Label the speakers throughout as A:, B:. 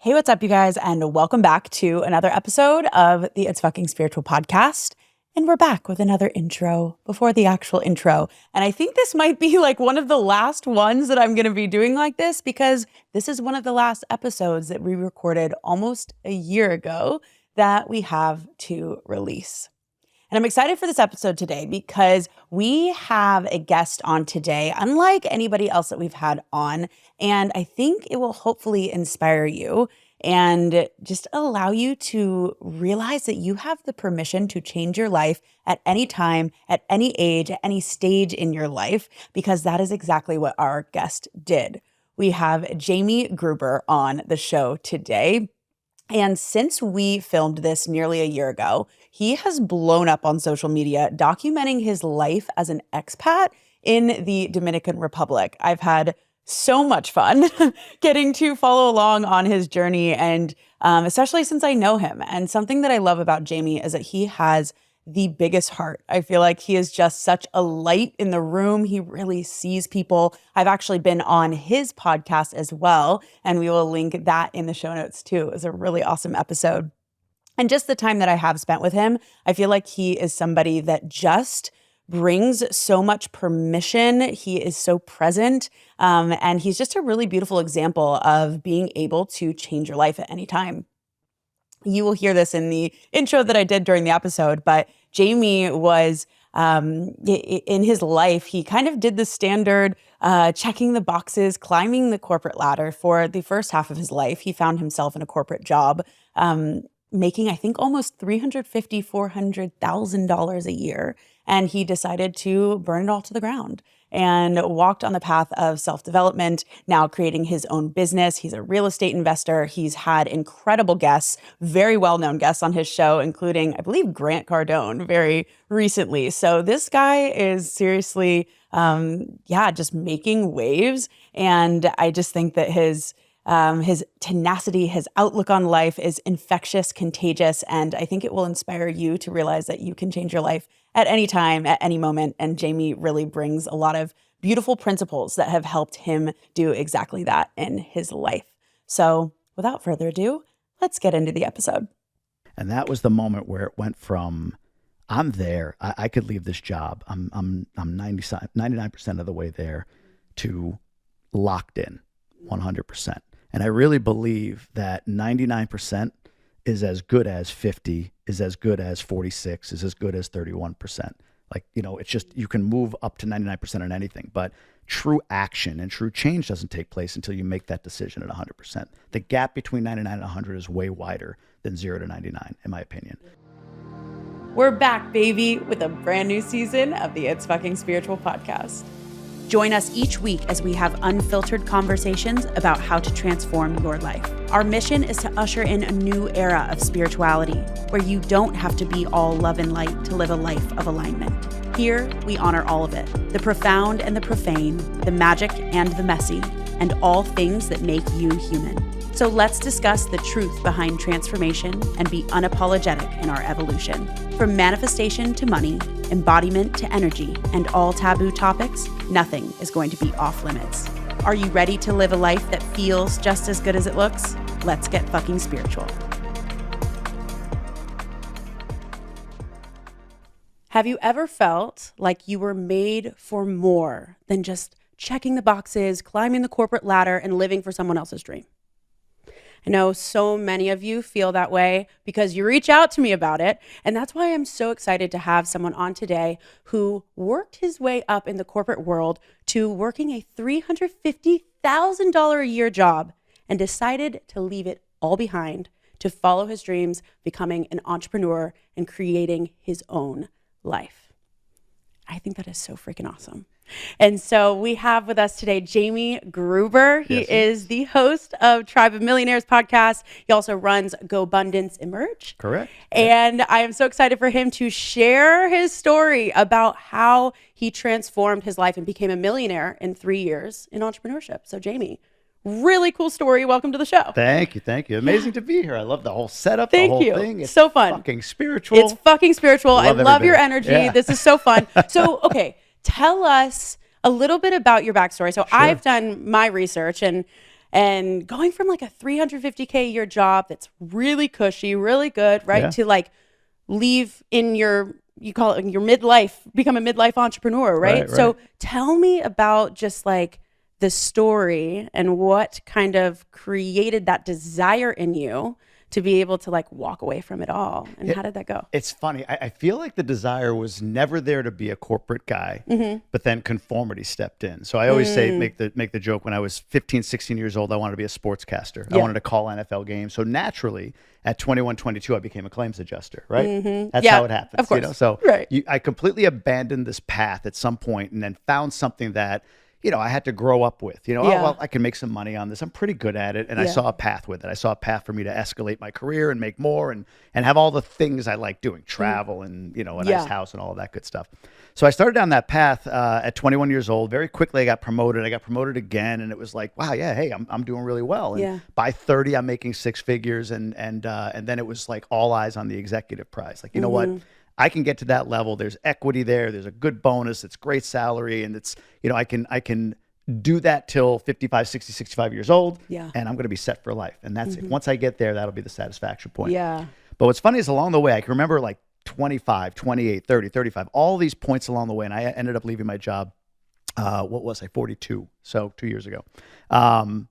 A: Hey, what's up, you guys? And welcome back to another episode of the It's Fucking Spiritual podcast. And we're back with another intro before the actual intro. And I think this might be like one of the last ones that I'm going to be doing like this because this is one of the last episodes that we recorded almost a year ago that we have to release. And I'm excited for this episode today because we have a guest on today, unlike anybody else that we've had on. And I think it will hopefully inspire you and just allow you to realize that you have the permission to change your life at any time, at any age, at any stage in your life, because that is exactly what our guest did. We have Jamie Gruber on the show today. And since we filmed this nearly a year ago, he has blown up on social media, documenting his life as an expat in the Dominican Republic. I've had so much fun getting to follow along on his journey, and especially since I know him. And something that I love about Jamie is that he has the biggest heart. I feel like he is just such a light in the room. He really sees people. I've actually been on his podcast as well, and we will link that in the show notes too. It was a really awesome episode. And just the time that I have spent with him, I feel like he is somebody that just brings so much permission. He is so present. And he's just a really beautiful example of being able to change your life at any time. You will hear this in the intro that I did during the episode, but Jamie was, in his life, he kind of did the standard checking the boxes, climbing the corporate ladder for the first half of his life. He found himself in a corporate job, making, I think, almost $350,000, $400,000 a year. And he decided to burn it all to the ground and walked on the path of self-development, now creating his own business. He's a real estate investor. He's had incredible guests, very well-known guests on his show, including, I believe, Grant Cardone very recently. So this guy is seriously, just making waves. And I just think that his tenacity, his outlook on life is infectious, contagious, and I think it will inspire you to realize that you can change your life at any time, at any moment. And Jamie really brings a lot of beautiful principles that have helped him do exactly that in his life. So without further ado, let's get into the episode.
B: And that was the moment where it went from, I'm there, I could leave this job, I'm 99% of the way there, to locked in 100%. And I really believe that 99% is as good as 50, is as good as 46, is as good as 31%. Like, it's just, you can move up to 99% on anything, but true action and true change doesn't take place until you make that decision at 100%. The gap between 99 and 100 is way wider than 0 to 99, in my opinion.
A: We're back, baby, with a brand new season of the It's Fucking Spiritual podcast. Join us each week as we have unfiltered conversations about how to transform your life. Our mission is to usher in a new era of spirituality where you don't have to be all love and light to live a life of alignment. Here, we honor all of it, the profound and the profane, the magic and the messy, and all things that make you human. So let's discuss the truth behind transformation and be unapologetic in our evolution. From manifestation to money, embodiment to energy, and all taboo topics, nothing is going to be off limits. Are you ready to live a life that feels just as good as it looks? Let's get fucking spiritual. Have you ever felt like you were made for more than just checking the boxes, climbing the corporate ladder, and living for someone else's dream? I know so many of you feel that way because you reach out to me about it. And that's why I'm so excited to have someone on today who worked his way up in the corporate world to working a $350,000 a year job and decided to leave it all behind to follow his dreams, becoming an entrepreneur and creating his own life. I think that is so freaking awesome. And so we have with us today Jamie Gruber. He is the host of Tribe of Millionaires podcast. He also runs Go Abundance Emerge.
B: Correct.
A: And I am so excited for him to share his story about how he transformed his life and became a millionaire in 3 years in entrepreneurship. So Jamie, really cool story. Welcome to the show.
B: Thank you. Amazing to be here. I love the whole setup,
A: Thank
B: the whole
A: you.
B: thing. It's
A: so fun.
B: Fucking spiritual.
A: It's fucking spiritual. I love your energy.
B: Yeah.
A: This is so fun. So, okay. Tell us a little bit about your backstory. So I've done my research and and going from like a $350K a year job that's really cushy, really good, right? To like leave in you call it your midlife, become a midlife entrepreneur, right? So tell me about just like the story and what kind of created that desire in you to be able to like walk away from it all. And how did that go?
B: It's funny. I feel like the desire was never there to be a corporate guy, but then conformity stepped in. So I always say, make the joke, when I was 15, 16 years old, I wanted to be a sportscaster. I wanted to call NFL games. So naturally at 21, 22, I became a claims adjuster, right? That's how it happens.
A: Of course.
B: You know? So I completely abandoned this path at some point and then found something that, you know, I had to grow up with, you know, oh, well, I can make some money on this. I'm pretty good at it. And I saw a path with it. I saw a path for me to escalate my career and make more and have all the things I like doing, travel and, you know, a nice house and all of that good stuff. So I started down that path at 21 years old. Very quickly, I got promoted. I got promoted again. And it was like, wow, hey, I'm doing really well. And by 30, I'm making six figures. And then it was like all eyes on the executive prize. Like, you know what? I can get to that level. There's equity there. There's a good bonus. It's great salary. And it's, you know, I can do that till 55, 60, 65 years old. And I'm going to be set for life. And that's it. Once I get there, that'll be the satisfaction point. But what's funny is along the way, I can remember like 25, 28, 30, 35, all these points along the way. And I ended up leaving my job. What was I? 42. So 2 years ago. I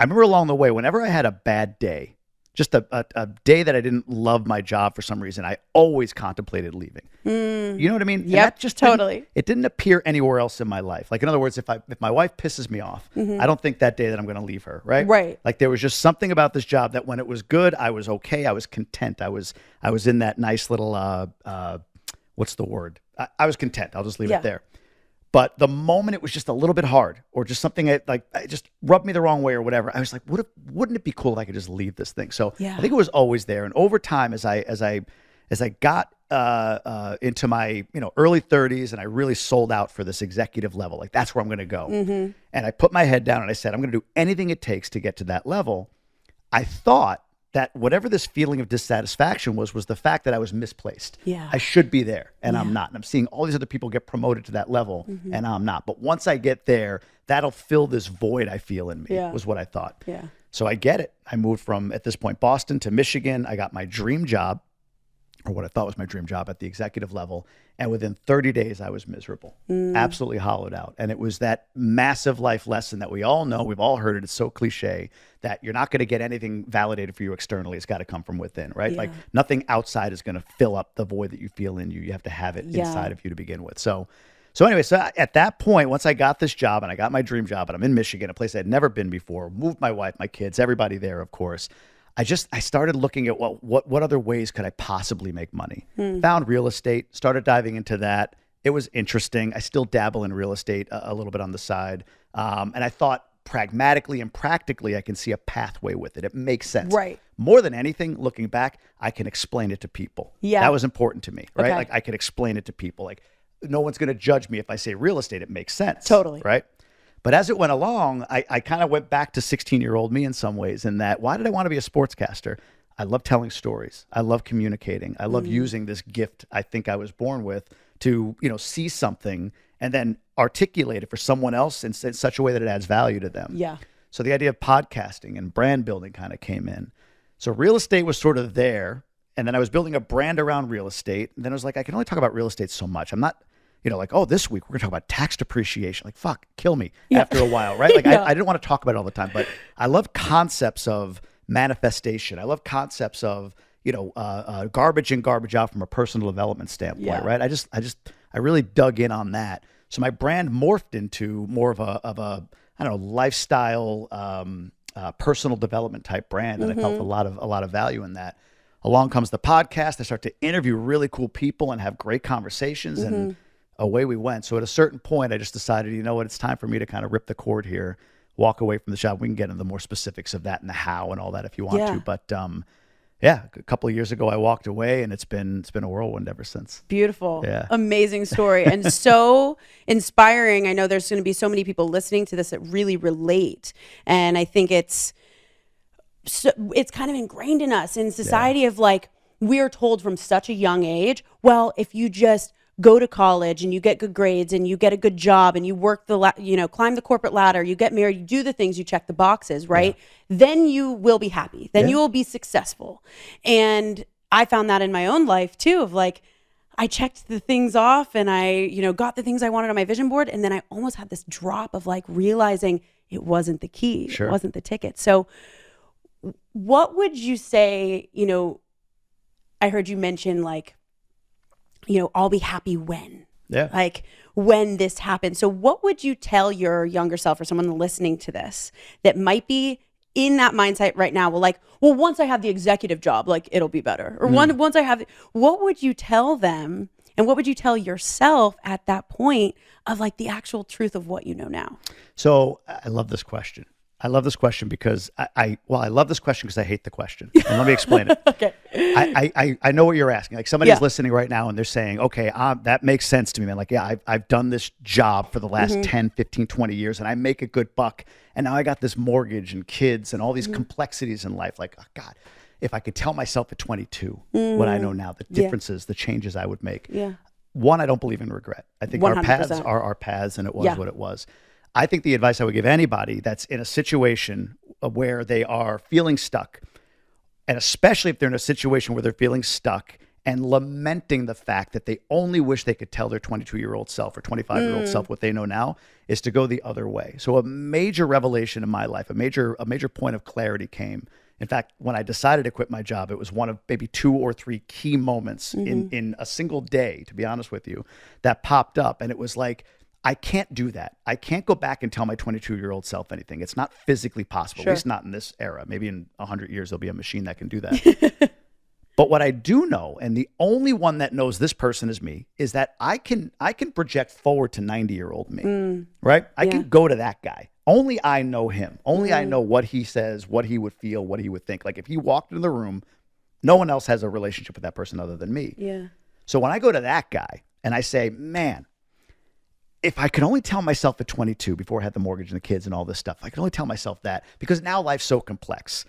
B: remember along the way, whenever I had a bad day, just a day that I didn't love my job for some reason, I always contemplated leaving. You know what I mean?
A: Yep, just totally.
B: It didn't appear anywhere else in my life. Like, in other words, if my wife pisses me off, I don't think that day that I'm going to leave her, right?
A: Right.
B: Like, there was just something about this job that when it was good, I was okay. I was content. I was in that nice little, what's the word? I was content. I'll just leave it there. But the moment it was just a little bit hard or just something it just rubbed me the wrong way or whatever, I was like, wouldn't it be cool if I could just leave this thing? So I think it was always there. And over time, as I got into my early 30s and I really sold out for this executive level, like that's where I'm going to go. And I put my head down and I said, I'm going to do anything it takes to get to that level. I thought that whatever this feeling of dissatisfaction was the fact that I was misplaced. I should be there and I'm not. And I'm seeing all these other people get promoted to that level and I'm not. But once I get there, that'll fill this void I feel in me, was what I thought. So I get it. I moved from, at this point, Boston to Michigan. I got my dream job, or what I thought was my dream job, at the executive level. And within 30 days, I was miserable, absolutely hollowed out. And it was that massive life lesson that we all know, we've all heard it, it's so cliche, that you're not going to get anything validated for you externally. It's got to come from within, right? Like nothing outside is going to fill up the void that you feel in you. You have to have it inside of you to begin with. So anyway, at that point, once I got this job and I got my dream job and I'm in Michigan, a place I'd never been before, moved my wife, my kids, everybody there, of course, I started looking at what other ways could I possibly make money. Found real estate, started diving into that. It was interesting. I still dabble in real estate a little bit on the side. And I thought pragmatically and practically, I can see a pathway with it. It makes sense.
A: Right.
B: More than anything, looking back, I can explain it to people. That was important to me, right?
A: Okay.
B: Like I could explain it to people. Like no one's going to judge me if I say real estate. It makes sense.
A: Totally.
B: Right. But as it went along, I kind of went back to 16-year-old me in some ways, in that, why did I want to be a sportscaster? I love telling stories. I love communicating. I love using this gift I think I was born with to, see something and then articulate it for someone else in such a way that it adds value to them. So the idea of podcasting and brand building kind of came in. So real estate was sort of there. And then I was building a brand around real estate. And then I was like, I can only talk about real estate so much. I'm not, like, oh, this week we're gonna talk about tax depreciation. Like, fuck, kill me after a while, right? Like, I didn't want to talk about it all the time, but I love concepts of manifestation. I love concepts of, garbage in, garbage out from a personal development standpoint, right? I really dug in on that. So my brand morphed into more of a I don't know, lifestyle, personal development type brand, and I felt a lot of value in that. Along comes the podcast. I start to interview really cool people and have great conversations, and away we went. So at a certain point, I just decided, you know what, it's time for me to kind of rip the cord here, walk away from the job. We can get into the more specifics of that and the how and all that if you want to. But a couple of years ago, I walked away, and it's been a whirlwind ever since.
A: Beautiful. Amazing story. And so inspiring. I know there's going to be so many people listening to this that really relate. And I think it's kind of ingrained in us in society of like, we're told from such a young age, well, if you just go to college and you get good grades and you get a good job and you work climb the corporate ladder, you get married, you do the things, you check the boxes, right? Then you will be happy. Then you will be successful. And I found that in my own life too, of like, I checked the things off and I, got the things I wanted on my vision board. And then I almost had this drop of like realizing it wasn't the key. Sure. It wasn't the ticket. So what would you say, I heard you mention like, I'll be happy when, like when this happens. So what would you tell your younger self or someone listening to this that might be in that mindset right now? Well, once I have the executive job, like it'll be better. Or once I have, what would you tell them? And what would you tell yourself at that point of like the actual truth of what you know now?
B: So I love this question. I love this question because I love this question because I hate the question. And let me explain it.
A: Okay.
B: I know what you're asking. Like somebody's listening right now and they're saying, okay, that makes sense to me, man. Like, yeah, I've done this job for the last 10, 15, 20 years and I make a good buck. And now I got this mortgage and kids and all these complexities in life. Like, oh God, if I could tell myself at 22 what I know now, the differences, the changes I would make. Yeah. One, I don't believe in regret. I think 100%. Our paths are our paths and it was what it was. I think the advice I would give anybody that's in a situation where they are feeling stuck, and especially if they're in a situation where they're feeling stuck and lamenting the fact that they only wish they could tell their 22-year-old self or 25-year-old self what they know now, is to go the other way. So a major revelation in my life, a major point of clarity came. In fact, when I decided to quit my job, it was one of maybe 2 or 3 key moments in a single day, to be honest with you, that popped up. And it was like, I can't do that. I can't go back and tell my 22-year-old self anything. It's not physically possible, at least not in this era. Maybe in 100 years, there'll be a machine that can do that. But what I do know, and the only one that knows this person is me, is that I can project forward to 90-year-old me, right? I can go to that guy. Only I know him. Only I know what he says, what he would feel, what he would think. Like if he walked into the room, no one else has a relationship with that person other than me. Yeah. So when I go to that guy and I say, man, if I could only tell myself at 22 before I had the mortgage and the kids and all this stuff, I could only tell myself that, because now life's so complex.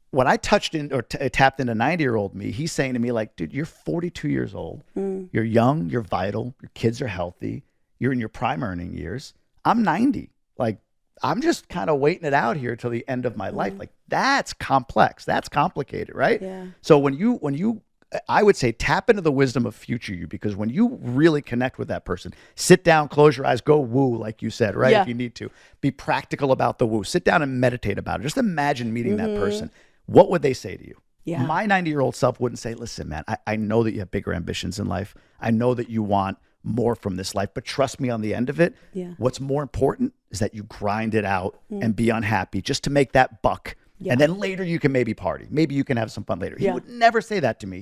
B: When I touched in or tapped into 90-year-old me, he's saying to me like, dude, you're 42 years old. You're young, you're vital, your kids are healthy, you're in your prime earning years. I'm 90. Like, I'm just kind of waiting it out here till the end of my life. Like, that's complex. That's complicated, right? Yeah. So when you I would say tap into the wisdom of future you, because when you really connect with that person, sit down, close your eyes, go woo, like you said, right? If you need to. Be practical about the woo. Sit down and meditate about it. Just imagine meeting that person. What would they say to you? Yeah. My 90-year-old self wouldn't say, listen, man, I know that you have bigger ambitions in life. I know that you want more from this life, but trust me, on the end of it, what's more important is that you grind it out and be unhappy just to make that buck. Yeah. And then later you can maybe party. Maybe you can have some fun later. He would never say that to me.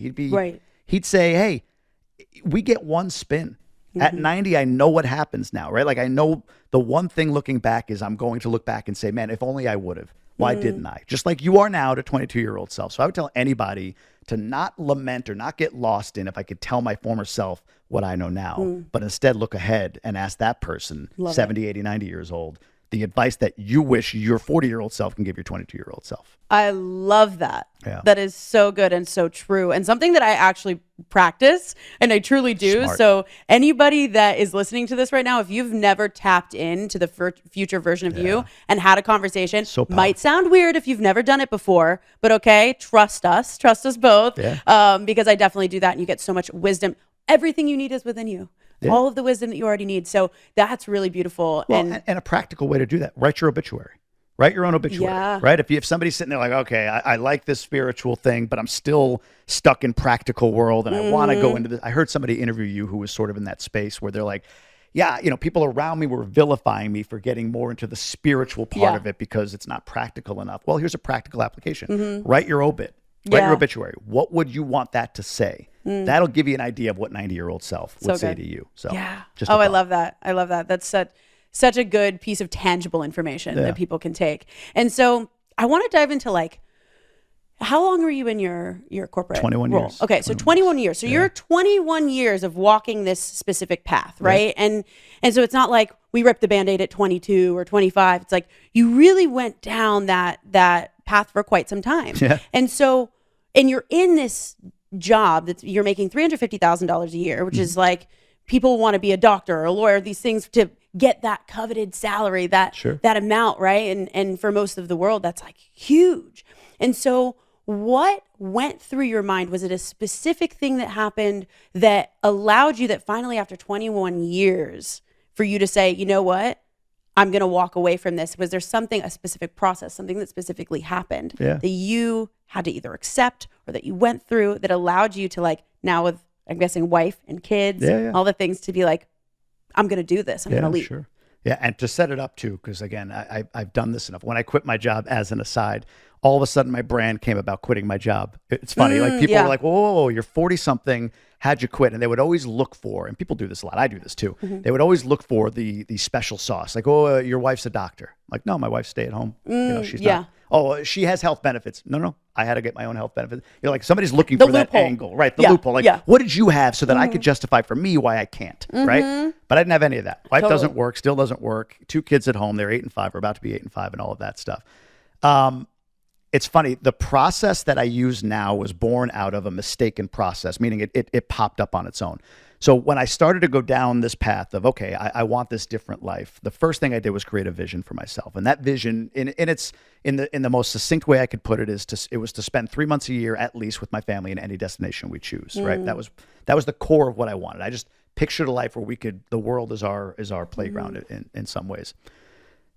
B: He'd say, hey, we get one spin. At 90, I know what happens now, right? Like I know the one thing looking back is I'm going to look back and say, man, if only I would have. Why didn't I? Just like you are now to 22-year-old self. So I would tell anybody to not lament or not get lost in if I could tell my former self what I know now, but instead look ahead and ask that person, 70, 80, 90 years old, the advice that you wish your 40-year-old self can give your 22-year-old self.
A: I love that. Yeah. That is so good and so true, and something that I actually practice, and I truly do. Smart. So anybody that is listening to this right now, if you've never tapped into the future version of you and had a conversation, might sound weird if you've never done it before, but okay, trust us both, because I definitely do that, and you get so much wisdom. Everything you need is within you. Yeah. All of the wisdom that you already need. So that's really beautiful.
B: Well, and a practical way to do that, write your obituary. Write your own obituary, right? If somebody's sitting there like, okay, I like this spiritual thing, but I'm still stuck in practical world and I want to go into this. I heard somebody interview you who was sort of in that space where they're like, yeah, people around me were vilifying me for getting more into the spiritual part of it because it's not practical enough. Well, here's a practical application. Write your obit. Write your obituary. What would you want that to say? That'll give you an idea of what 90-year-old self would say to you. So just
A: I love that. I love that. That's such a good piece of tangible information that people can take. And so I want to dive into like, how long were you in your corporate
B: 21
A: role?
B: years.
A: Okay, so 21 years. So you're 21 years of walking this specific path, right? And so it's not like we ripped the Band-Aid at 22 or 25. It's like you really went down that path for quite some time. Yeah. And so, and you're in this job that you're making $350,000 a year, which is like, people want to be a doctor or a lawyer, these things to get that coveted salary, that amount, right? And for most of the world, that's like huge. And so what went through your mind? Was it a specific thing that happened that allowed you, that finally after 21 years for you to say, you know what, I'm going to walk away from this? Was there something, a specific process, something that specifically happened that you had to either accept or that you went through that allowed you to, like, now with, I'm guessing, wife and kids, all the things, to be like, I'm going to do this. I'm going to leave.
B: Sure. Yeah. And to set it up too, because again, I've done this enough. When I quit my job, as an aside, all of a sudden my brand came about quitting my job. It's funny. Like people were like, whoa, you're 40 something. How'd you quit? And they would always look for, and people do this a lot, I do this too. They would always look for the special sauce. Like, oh, your wife's a doctor. I'm like, no, my wife's stay at home. She's not. Oh, she has health benefits. No, I had to get my own health benefits. You're like, somebody's looking for that angle, right? The loophole. Like, what did you have so that I could justify for me why I can't, right? But I didn't have any of that. Wife doesn't work, still doesn't work. 2 kids at home. They're 8 and 5. We're about to be 8 and 5 and all of that stuff. It's funny. The process that I use now was born out of a mistaken process, meaning it popped up on its own. So when I started to go down this path of, okay, I want this different life, the first thing I did was create a vision for myself. And that vision, in the most succinct way I could put it, it was to spend 3 months a year at least with my family in any destination we choose. Right? That was the core of what I wanted. I just pictured a life where the world is our playground in some ways.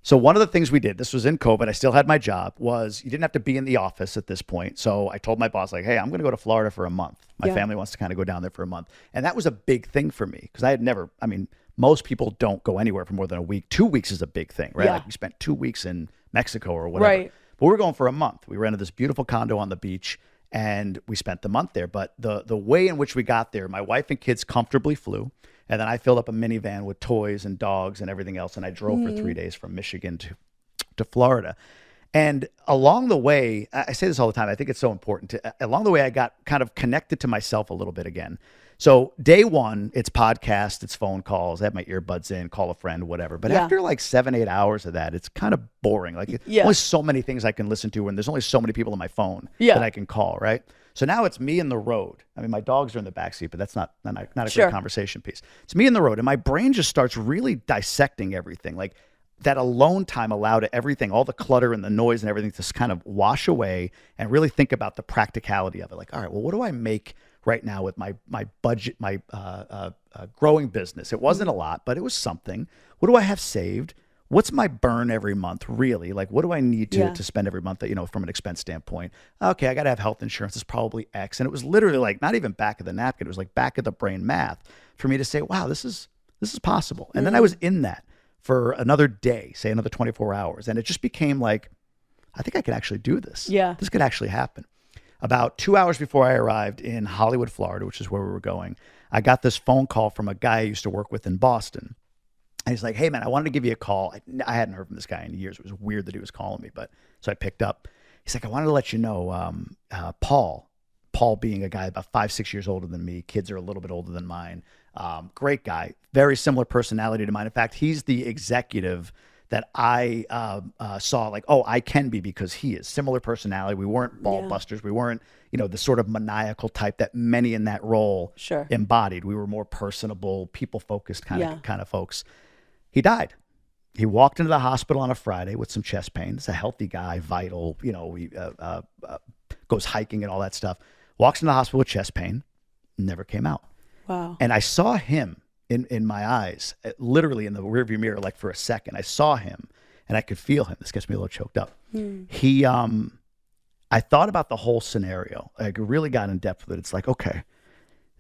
B: So one of the things we did, this was in COVID, I still had my job, was you didn't have to be in the office at this point. So I told my boss, like, hey, I'm going to go to Florida for a month. My family wants to kind of go down there for a month. And that was a big thing for me, because I had never, most people don't go anywhere for more than a week. 2 weeks is a big thing, right? Like we spent 2 weeks in Mexico or whatever. Right. But we were going for a month. We rented this beautiful condo on the beach and we spent the month there. But the way in which we got there, my wife and kids comfortably flew. And then I filled up a minivan with toys and dogs and everything else. And I drove for 3 days from Michigan to Florida. And along the way, I say this all the time, I think it's so important. Along the way, I got kind of connected to myself a little bit again. So day one, it's podcast, it's phone calls. I have my earbuds in, call a friend, whatever. But after like 7-8 hours of that, it's kind of boring. Like only so many things I can listen to, and there's only so many people on my phone that I can call, right? So now it's me in the road. I mean, my dogs are in the backseat, but that's not a great conversation piece. It's me in the road, and my brain just starts really dissecting everything. Like that alone time allowed everything, all the clutter and the noise and everything, to kind of wash away and really think about the practicality of it. Like, all right, well, what do I make right now with my budget, my growing business? It wasn't a lot, but it was something. What do I have saved? What's my burn every month, really? Like, what do I need to spend every month, from an expense standpoint? Okay, I got to have health insurance. It's probably X. And it was literally like, not even back of the napkin. It was like back of the brain math for me to say, wow, this is possible. And then I was in that for another day, say another 24 hours. And it just became like, I think I could actually do this. Yeah. This could actually happen. About 2 hours before I arrived in Hollywood, Florida, which is where we were going, I got this phone call from a guy I used to work with in Boston. And he's like, hey, man, I wanted to give you a call. I hadn't heard from this guy in years. It was weird that he was calling me, but so I picked up. He's like, I wanted to let you know, Paul being a guy about 5-6 years older than me. Kids are a little bit older than mine. Great guy, very similar personality to mine. In fact, he's the executive that I saw like, oh, I can be, because he is similar personality. We weren't ball busters. We weren't, the sort of maniacal type that many in that role embodied. We were more personable, people-focused kind of folks. He died. He walked into the hospital on a Friday with some chest pain. He's a healthy guy, vital, he goes hiking and all that stuff. Walks into the hospital with chest pain, never came out. Wow. And I saw him in my eyes, literally in the rearview mirror, like for a second. I saw him and I could feel him. This gets me a little choked up. I thought about the whole scenario. I really got in depth with it. It's like, okay,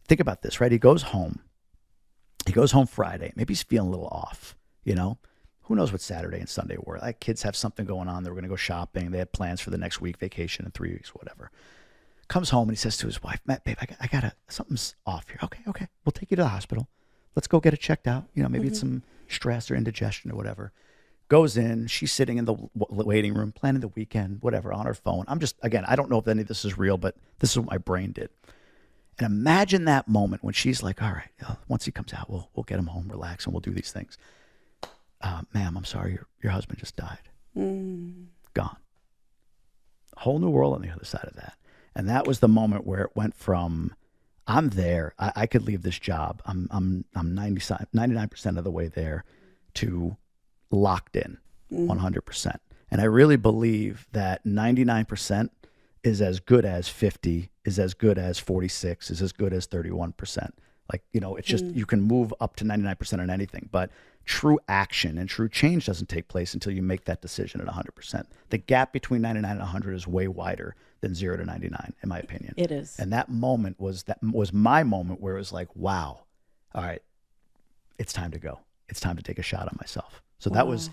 B: think about this, right? He goes home Friday. Maybe he's feeling a little off, Who knows what Saturday and Sunday were? Like, kids have something going on. They were going to go shopping. They had plans for the next week, vacation in 3 weeks, whatever. Comes home and he says to his wife, Matt, babe, something's off here. Okay. We'll take you to the hospital. Let's go get it checked out. Maybe it's some stress or indigestion or whatever. Goes in, she's sitting in the waiting room, planning the weekend, whatever, on her phone. I don't know if any of this is real, but this is what my brain did. And imagine that moment when she's like, all right, once he comes out, we'll get him home, relax, and we'll do these things. Ma'am, I'm sorry, your husband just died. Gone. A whole new world on the other side of that. And that was the moment where it went from, I'm there, I could leave this job. I'm 99% of the way there, to locked in 100%. And I really believe that 99% is as good as 50, is as good as 46, is as good as 31%. Like, it's just, you can move up to 99% on anything, but true action and true change doesn't take place until you make that decision at 100%. The gap between 99 and 100 is way wider than 0 to 99, in my opinion.
A: It is.
B: And that moment was my moment where it was like, wow, all right, it's time to go. It's time to take a shot on myself. So that was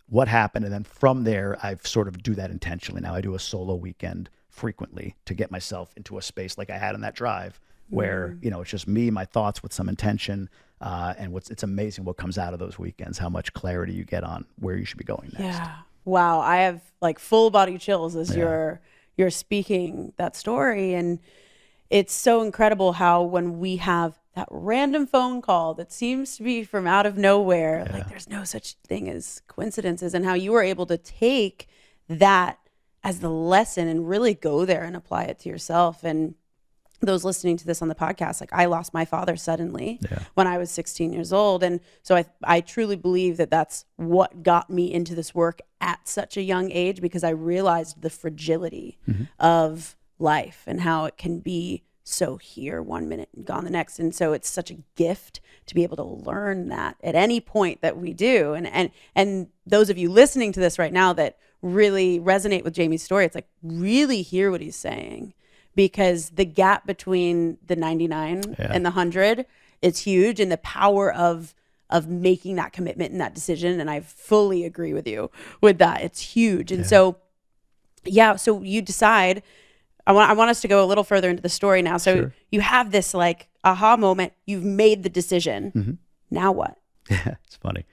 B: what happened. And then from there, I've sort of do that intentionally. Now I do a solo weekend frequently to get myself into a space like I had on that drive where, it's just me, my thoughts with some intention. And it's amazing what comes out of those weekends, how much clarity you get on where you should be going next.
A: Yeah. Wow. I have like full body chills as you're speaking that story. And it's so incredible how when we have that random phone call that seems to be from out of nowhere, like there's no such thing as coincidences, and how you were able to take that as the lesson and really go there and apply it to yourself. And those listening to this on the podcast, like I lost my father suddenly when I was 16 years old. And so I truly believe that that's what got me into this work at such a young age, because I realized the fragility of life and how it can be so here one minute and gone the next. And so it's such a gift to be able to learn that at any point that we do. And those of you listening to this right now that really resonate with Jamie's story, it's like really hear what he's saying, because the gap between the 99 and the 100 is huge, and the power of making that commitment and that decision. And I fully agree with you with that. It's huge. And so you decide, I want us to go a little further into the story now. So you have this like aha moment. You've made the decision. Now what?
B: Yeah, it's funny.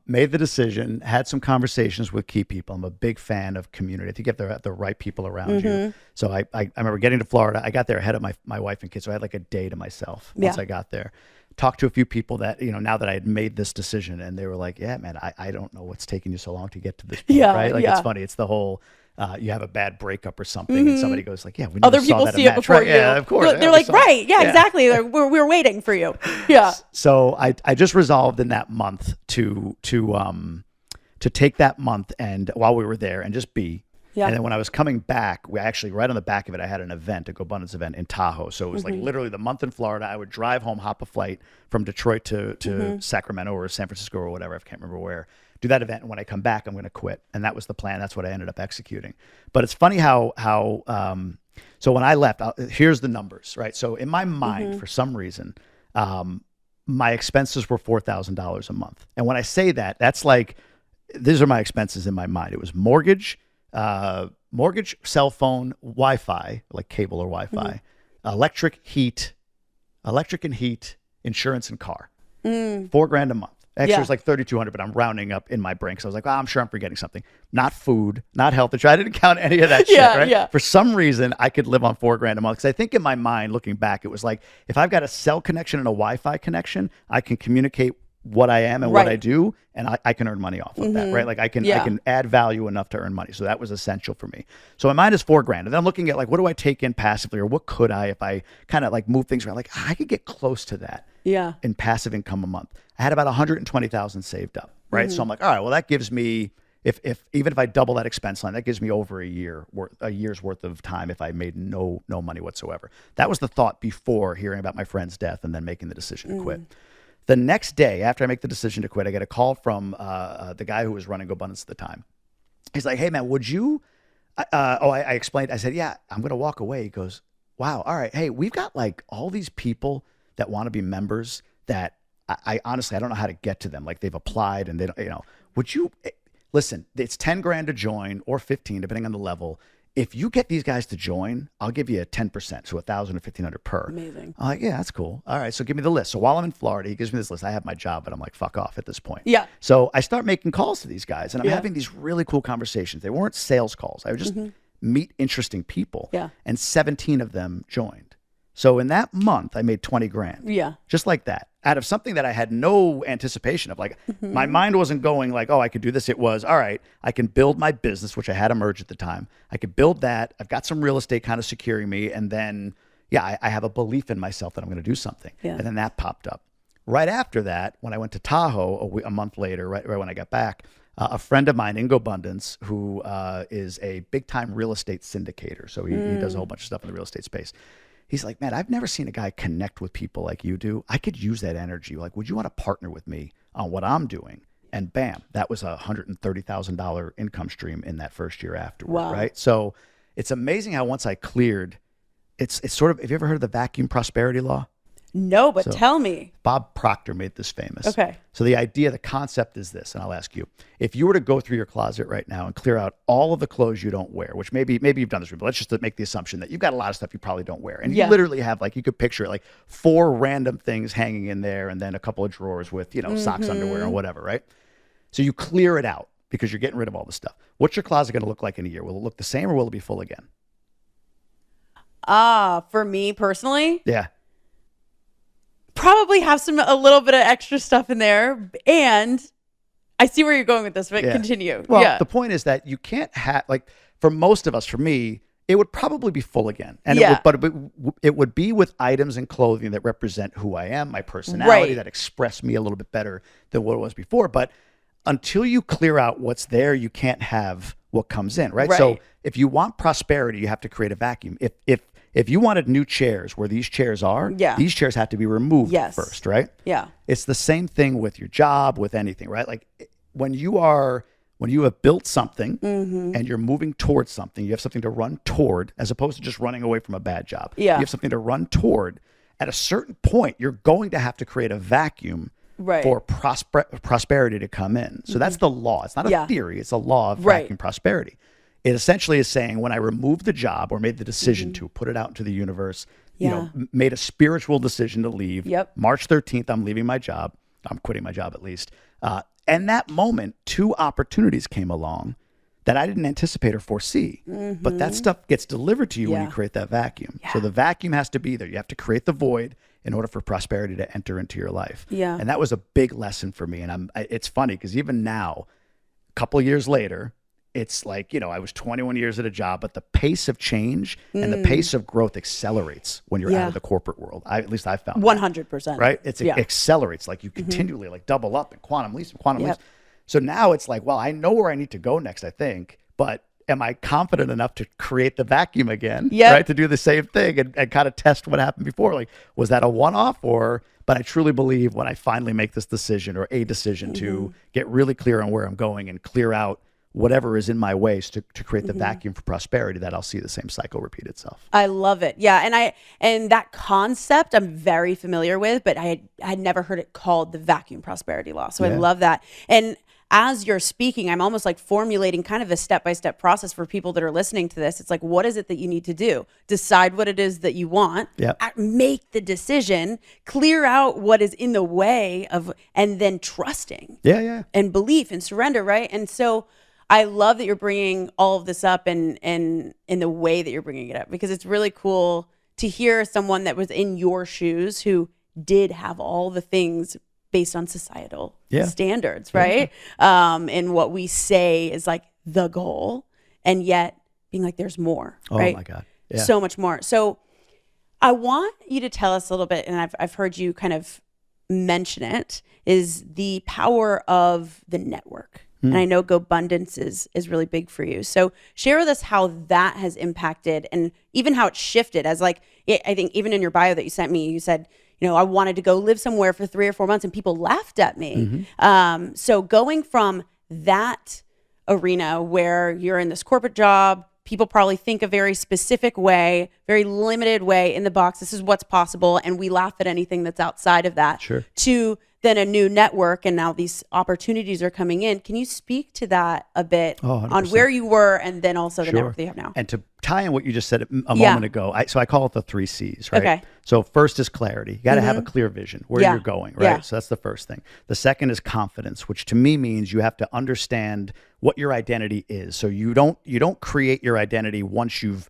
B: Made the decision, had some conversations with key people. I'm a big fan of community. I think you have the right people around you. So I remember getting to Florida. I got there ahead of my wife and kids. So I had like a day to myself once I got there. Talked to a few people that, now that I had made this decision, and they were like, yeah, man, I don't know what's taking you so long to get to this point, right? Like, it's funny. It's the whole, you have a bad breakup or something, and somebody goes like, yeah, we never
A: other people
B: saw that
A: see it before
B: right?
A: you.
B: Yeah, of course.
A: They're like, right. Yeah, exactly. We're waiting for you. Yeah.
B: So I just resolved in that month to take that month, and while we were there, and just be. Yeah. And then when I was coming back, we actually, right on the back of it, I had an event, a GoBundance event in Tahoe. So it was like literally the month in Florida. I would drive home, hop a flight from Detroit to Sacramento or San Francisco or whatever. I can't remember where. Do that event. And when I come back, I'm going to quit. And that was the plan. That's what I ended up executing. But it's funny how so when I left, here's the numbers, right? So in my mind, for some reason, my expenses were $4,000 a month. And when I say that, that's like, these are my expenses in my mind. It was mortgage, cell phone, Wi-Fi, like cable or Wi-Fi, electric and heat, insurance, and car. $4,000 a month. Actually, it was like 3,200, but I'm rounding up in my brain because I was like, I'm sure I'm forgetting something. Not food, not health insurance. I didn't count any of that shit, right? Yeah. For some reason, I could live on $4,000 a month, because I think in my mind, looking back, it was like, if I've got a cell connection and a Wi-Fi connection, I can communicate what I am and what I do, and I can earn money off of that, right? Like I can add value enough to earn money. So that was essential for me. So my mind is $4,000. And then I'm looking at like, what do I take in passively, or what could I, if I kind of like move things around, like I could get close to that in passive income a month. I had about 120,000 saved up, right? So I'm like, all right, well, that gives me, even if I double that expense line, that gives me over a year's worth of time if I made no money whatsoever. That was the thought before hearing about my friend's death and then making the decision to quit. The next day, after I make the decision to quit, I get a call from the guy who was running GoBundance at the time. He's like, hey, man, would you I explained. I said, yeah, I'm going to walk away. He goes, wow, all right. Hey, we've got like all these people that want to be members that I honestly, I don't know how to get to them. Like they've applied and they don't, would you listen, it's 10 grand to join or 15, depending on the level. If you get these guys to join, I'll give you a 10%. So 1,000 or 1,500 per.
A: Amazing.
B: I'm like, yeah, that's cool. All right. So give me the list. So while I'm in Florida, he gives me this list. I have my job, but I'm like, fuck off at this point. Yeah. So I start making calls to these guys and I'm having these really cool conversations. They weren't sales calls. I would just meet interesting people. Yeah. And 17 of them joined. So in that month, I made 20 grand.
A: Yeah.
B: Just like that. Out of something that I had no anticipation of. Like my mind wasn't going like, oh, I could do this. It was, all right, I can build my business, which I had emerged at the time. I could build that. I've got some real estate kind of securing me. And then, yeah, I have a belief in myself that I'm going to do something.
A: Yeah.
B: And then that popped up. Right after that, when I went to Tahoe a month later, right when I got back, a friend of mine, Ingo Abundance, who is a big time real estate syndicator. So he does a whole bunch of stuff in the real estate space. He's like, man, I've never seen a guy connect with people like you do. I could use that energy. Like, would you want to partner with me on what I'm doing? And bam, that was a $130,000 income stream in that first year afterward,
A: Wow.
B: right? So it's amazing how once I cleared, it's sort of, have you ever heard of the vacuum prosperity law?
A: No, but tell me.
B: Bob Proctor made this famous.
A: Okay.
B: So the idea, the concept is this, and I'll ask you, if you were to go through your closet right now and clear out all of the clothes you don't wear, which maybe you've done this, but let's just make the assumption that you've got a lot of stuff you probably don't wear. And you literally have, like, you could picture it, like 4 random things hanging in there and then a couple of drawers with, socks, underwear, or whatever, right? So you clear it out because you're getting rid of all the stuff. What's your closet going to look like in a year? Will it look the same or will it be full again?
A: For me personally,
B: Yeah.
A: probably have a little bit of extra stuff in there. And I see where you're going with this, but continue.
B: Well, the point is that you can't have, like, for most of us, for me, it would probably be full again. And it would be with items and clothing that represent who I am, my personality, that express me a little bit better than what it was before. But until you clear out what's there, you can't have what comes in, right? So if you want prosperity, you have to create a vacuum. If you wanted new chairs where these chairs are, these chairs have to be removed first, right?
A: Yeah.
B: It's the same thing with your job, with anything, right? Like when you have built something and you're moving towards something, you have something to run toward as opposed to just running away from a bad job.
A: Yeah.
B: You have something to run toward. At a certain point, you're going to have to create a vacuum for prosperity to come in. So that's the law. It's not a theory. It's a law of vacuum prosperity. It essentially is saying when I removed the job or made the decision to put it out into the universe, made a spiritual decision to leave. March 13th, I'm leaving my job. I'm quitting my job at least. And that moment, 2 opportunities came along that I didn't anticipate or foresee. But that stuff gets delivered to you when you create that vacuum. So the vacuum has to be there. You have to create the void in order for prosperity to enter into your life. And that was a big lesson for me. And it's funny because even now, a couple of years later, it's like, I was 21 years at a job, but the pace of change and the pace of growth accelerates when you're out of the corporate world. At least I found
A: 100%.
B: Right? It accelerates. Like you continually like double up in quantum leaps. So now it's like, well, I know where I need to go next, I think, but am I confident enough to create the vacuum again? Right? To do the same thing and kind of test what happened before. Like, was that a one-off but I truly believe when I finally make this decision or a decision to get really clear on where I'm going and clear out whatever is in my ways to create the vacuum for prosperity, that I'll see the same cycle repeat itself.
A: I love it. Yeah. And that concept I'm very familiar with, but I had never heard it called the vacuum prosperity law. So I love that. And as you're speaking, I'm almost like formulating kind of a step-by-step process for people that are listening to this. It's like, what is it that you need to do? Decide what it is that you want, make the decision, clear out what is in the way of, and then trusting and belief and surrender. Right. And so I love that you're bringing all of this up and in the way that you're bringing it up, because it's really cool to hear someone that was in your shoes who did have all the things based on societal standards, right? And what we say is like the goal, and yet being like, there's more, right?
B: Oh my God.
A: So much more. So I want you to tell us a little bit, and I've heard you kind of mention it, is the power of the network. And I know GoBundance is really big for you. So share with us how that has impacted and even how it shifted as I think even in your bio that you sent me, you said, I wanted to go live somewhere for 3 or 4 months and people laughed at me. So going from that arena where you're in this corporate job, people probably think a very specific way, very limited way in the box. This is what's possible. And we laugh at anything that's outside of that. To then a new network, and now these opportunities are coming in. Can you speak to that a bit on where you were and then also the network that you have now?
B: And to tie in what you just said a moment ago, so I call it the 3 C's, right? Okay. So first is clarity. You got to have a clear vision where you're going, right? So that's the first thing. The second is confidence, which to me means you have to understand what your identity is. So you don't create your identity once you've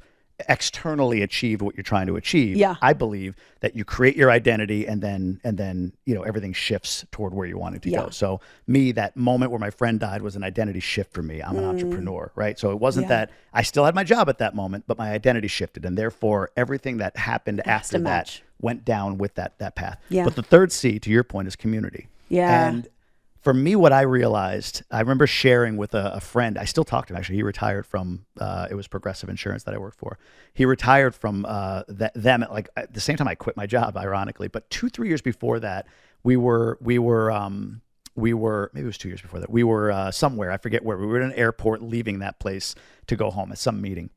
B: externally achieve what you're trying to achieve.
A: Yeah.
B: I believe that you create your identity and then everything shifts toward where you want it to go. So that moment where my friend died was an identity shift for me. I'm an entrepreneur, right? So it wasn't that I still had my job at that moment, but my identity shifted, and therefore everything that happened after that went down with that path. But the third C, to your point, is community. And for me, what I realized, I remember sharing with a friend. I still talk to him, actually. He retired from, it was Progressive Insurance that I worked for. He retired from them at the same time I quit my job, ironically. But 2-3 years before that, we were maybe it was 2 years before that. We were somewhere, I forget where. We were in an airport leaving that place to go home at some meeting.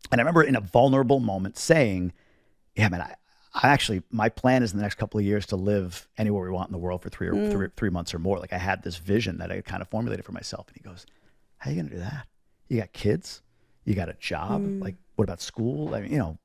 B: And I remember in a vulnerable moment saying, yeah, man, I actually, my plan is in the next couple of years to live anywhere we want in the world for three months or more. Like, I had this vision that I kind of formulated for myself. And he goes, how are you going to do that? You got kids, you got a job. Like, what about school? I mean,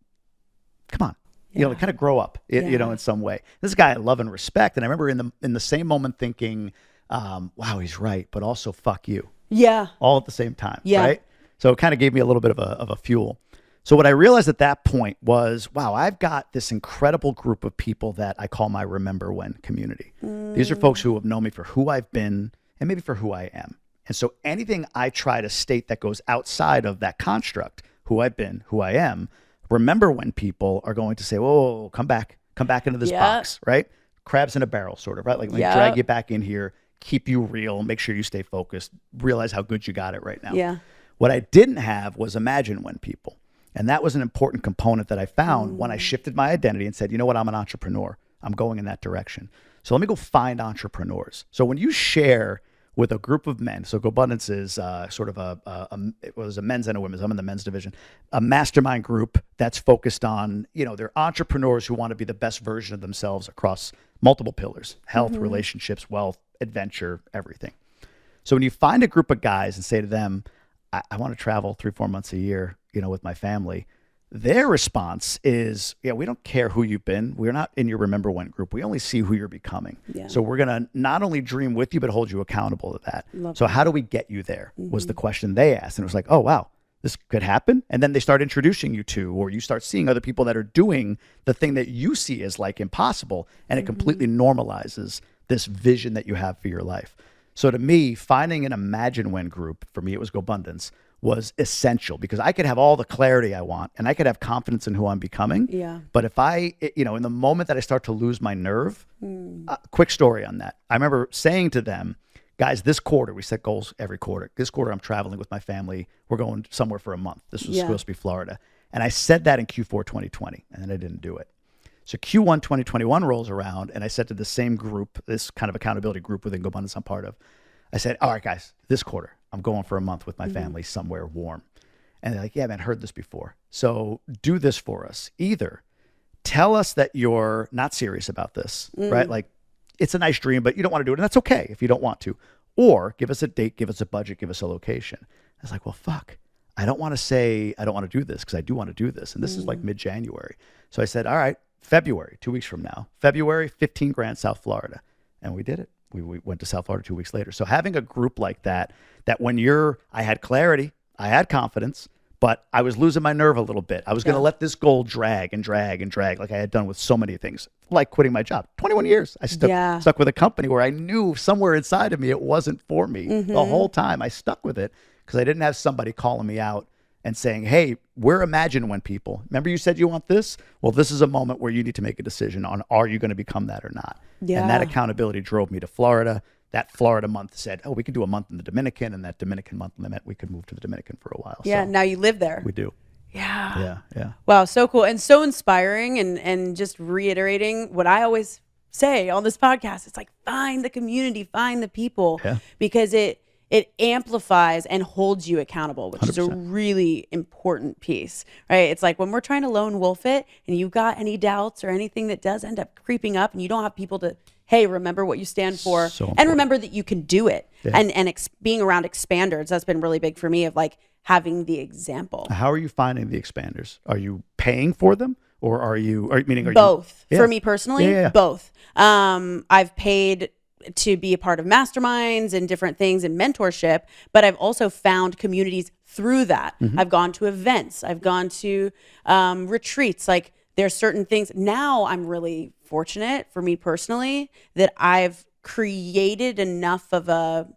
B: come on, kind of grow up, in some way. This guy I love and respect. And I remember in the same moment thinking, wow, he's right, but also fuck you.
A: Yeah.
B: All at the same time. Yeah. Right. So it kind of gave me a little bit of a fuel. So what I realized at that point was, wow, I've got this incredible group of people that I call my Remember When community. These are folks who have known me for who I've been and maybe for who I am. And so anything I try to state that goes outside of that construct, who I've been, who I am, Remember When people are going to say, whoa, come back into this box, right? Crabs in a barrel, sort of, right? Like, drag you back in here, keep you real, make sure you stay focused, realize how good you got it right now.
A: Yeah.
B: What I didn't have was Imagine When people. And that was an important component that I found when I shifted my identity and said, you know what, I'm an entrepreneur. I'm going in that direction. So let me go find entrepreneurs. So when you share with a group of men, so GoBundance is sort of it was a men's and a women's, I'm in the men's division, a mastermind group that's focused on, they're entrepreneurs who want to be the best version of themselves across multiple pillars: health, relationships, wealth, adventure, everything. So when you find a group of guys and say to them, I want to travel 3-4 months a year, with my family, their response is, we don't care who you've been. We're not in your Remember When group. We only see who you're becoming. Yeah. So we're going to not only dream with you, but hold you accountable to that. So how do we get you there was the question they asked. And it was like, oh, wow, this could happen. And then they start introducing you to, or you start seeing other people that are doing the thing that you see as like impossible. And it completely normalizes this vision that you have for your life. So to me, finding an Imagine When group, for me, it was GoBundance, was essential, because I could have all the clarity I want and I could have confidence in who I'm becoming. Yeah. But if I, in the moment that I start to lose my nerve, quick story on that. I remember saying to them, guys, this quarter, we set goals every quarter. This quarter, I'm traveling with my family. We're going somewhere for a month. This was supposed to be Florida. And I said that in Q4 2020, and then I didn't do it. So Q1 2021 rolls around, and I said to the same group, this kind of accountability group within GoBundance I'm part of, I said, all right, guys, this quarter, I'm going for a month with my family somewhere warm. And they're like, yeah, man, heard this before. So do this for us. Either tell us that you're not serious about this, right? Like, it's a nice dream, but you don't want to do it. And that's okay if you don't want to. Or give us a date, give us a budget, give us a location. I was like, well, fuck. I don't want to say I don't want to do this, because I do want to do this. And this is like mid-January. So I said, all right, February, 2 weeks from now. February, 15 grand, South Florida. And we did it. We went to South Florida 2 weeks later. So having a group like that when I had clarity, I had confidence, but I was losing my nerve a little bit. I was going to let this goal drag and drag and drag, like I had done with so many things, like quitting my job. 21 years. I stuck with a company where I knew somewhere inside of me it wasn't for me. The whole time I stuck with it because I didn't have somebody calling me out and saying, hey, we're Imagine When people. Remember you said you want this? Well, this is a moment where you need to make a decision on, are you going to become that or not? Yeah. And that accountability drove me to Florida. That Florida month said, oh, we could do a month in the Dominican, and that Dominican month meant we could move to the Dominican for a while.
A: Yeah, so now you live there.
B: We do.
A: Yeah.
B: Yeah.
A: Wow, so cool and so inspiring, and just reiterating what I always say on this podcast. It's like, find the community, find the people, because it amplifies and holds you accountable, which 100%. Is a really important piece, right? It's like when we're trying to lone wolf it and you've got any doubts or anything that does end up creeping up and you don't have people to, hey, remember what you stand for, and remember that you can do it. Yeah. And being around expanders, that's been really big for me, of like having the example.
B: How are you finding the expanders? Are you paying for them? Or are you
A: both? For me personally, both. I've paid to be a part of masterminds and different things and mentorship, but I've also found communities through that. I've gone to events. I've gone to retreats. Like there's certain things. Now I'm really fortunate for me personally that I've created enough of a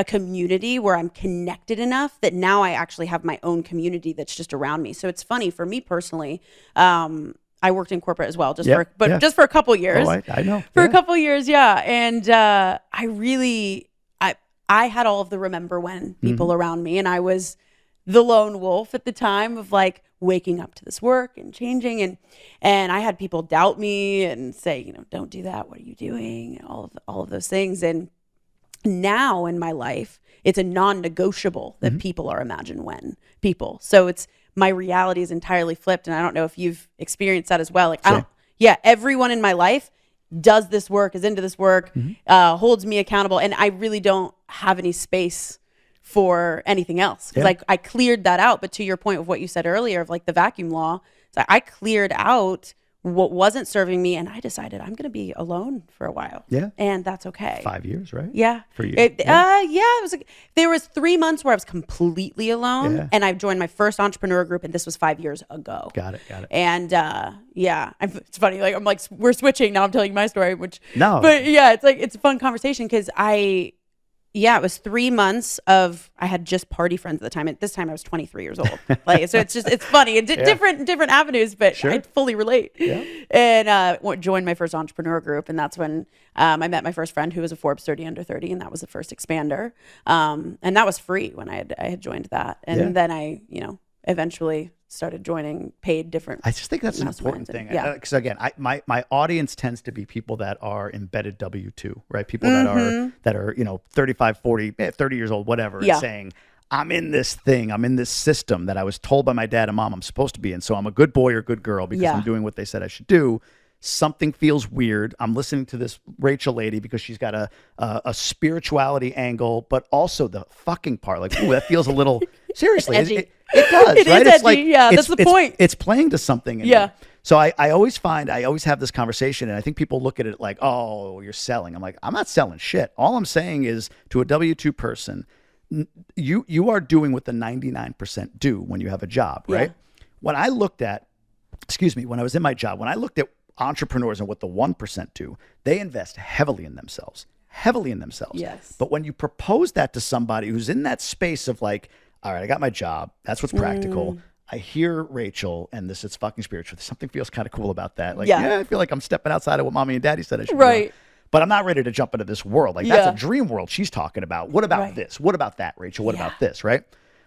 A: community where I'm connected enough that now I actually have my own community that's just around me. So it's funny for me personally. I worked in corporate as well, just for a couple years.
B: Oh, I know.
A: For a couple years, yeah. And I had all of the remember when people around me, and I was the lone wolf at the time of like waking up to this work and changing, and I had people doubt me and say, you know, don't do that. What are you doing? All of those things. And now in my life, it's a non-negotiable that people are imagine when people. So it's my reality is entirely flipped, and I don't know if you've experienced that as well. Like, everyone in my life does this work, is into this work, holds me accountable, and I really don't have any space for anything else. Because like I cleared that out. But to your point of what you said earlier of like the vacuum law, so I cleared out what wasn't serving me, and I decided I'm going to be alone for a while. Yeah. And that's okay.
B: 5 years, right?
A: Yeah.
B: For you.
A: It was like, there was 3 months where I was completely alone, and I joined my first entrepreneur group, and this was 5 years ago.
B: Got it.
A: And it's funny. Like I'm like, we're switching now. I'm telling you my story, but yeah, it's like, it's a fun conversation because it was 3 months of, I had just party friends at the time. At this time I was 23 years old. Like, so it's funny. Different avenues, but I fully relate. Yeah. And joined my first entrepreneur group. And that's when I met my first friend who was a Forbes 30 under 30. And that was the first expander. And that was free when I had joined that. And then I, eventually started joining paid different.
B: I just think that's an important thing. Because again, my audience tends to be people that are embedded W-2, right? People that are 35, 40, 30 years old, whatever, and saying, I'm in this thing, I'm in this system that I was told by my dad and mom I'm supposed to be in. So I'm a good boy or good girl because I'm doing what they said I should do. Something feels weird. I'm listening to this Rachel lady because she's got a spirituality angle, but also the fucking part. Like, ooh, that feels a little seriously. It does,
A: it
B: right?
A: Is
B: it's
A: edgy. Like that's the point.
B: It's playing to something. In me. So I always have this conversation, and I think people look at it like, oh, you're selling. I'm like, I'm not selling shit. All I'm saying is to a W-2 person, you are doing what the 99% do when you have a job, right? When I looked at, when I was in my job, when I looked at entrepreneurs and what the 1% do, they invest heavily in themselves. Yes. But when you propose that to somebody who's in that space of like, all right, I got my job. That's what's practical. I hear Rachel and this is fucking spiritual. Something feels kind of cool about that. Like, I feel like I'm stepping outside of what mommy and daddy said I should do. But I'm not ready to jump into this world. Like that's a dream world she's talking about. What about this? What about that, Rachel? What about this, right?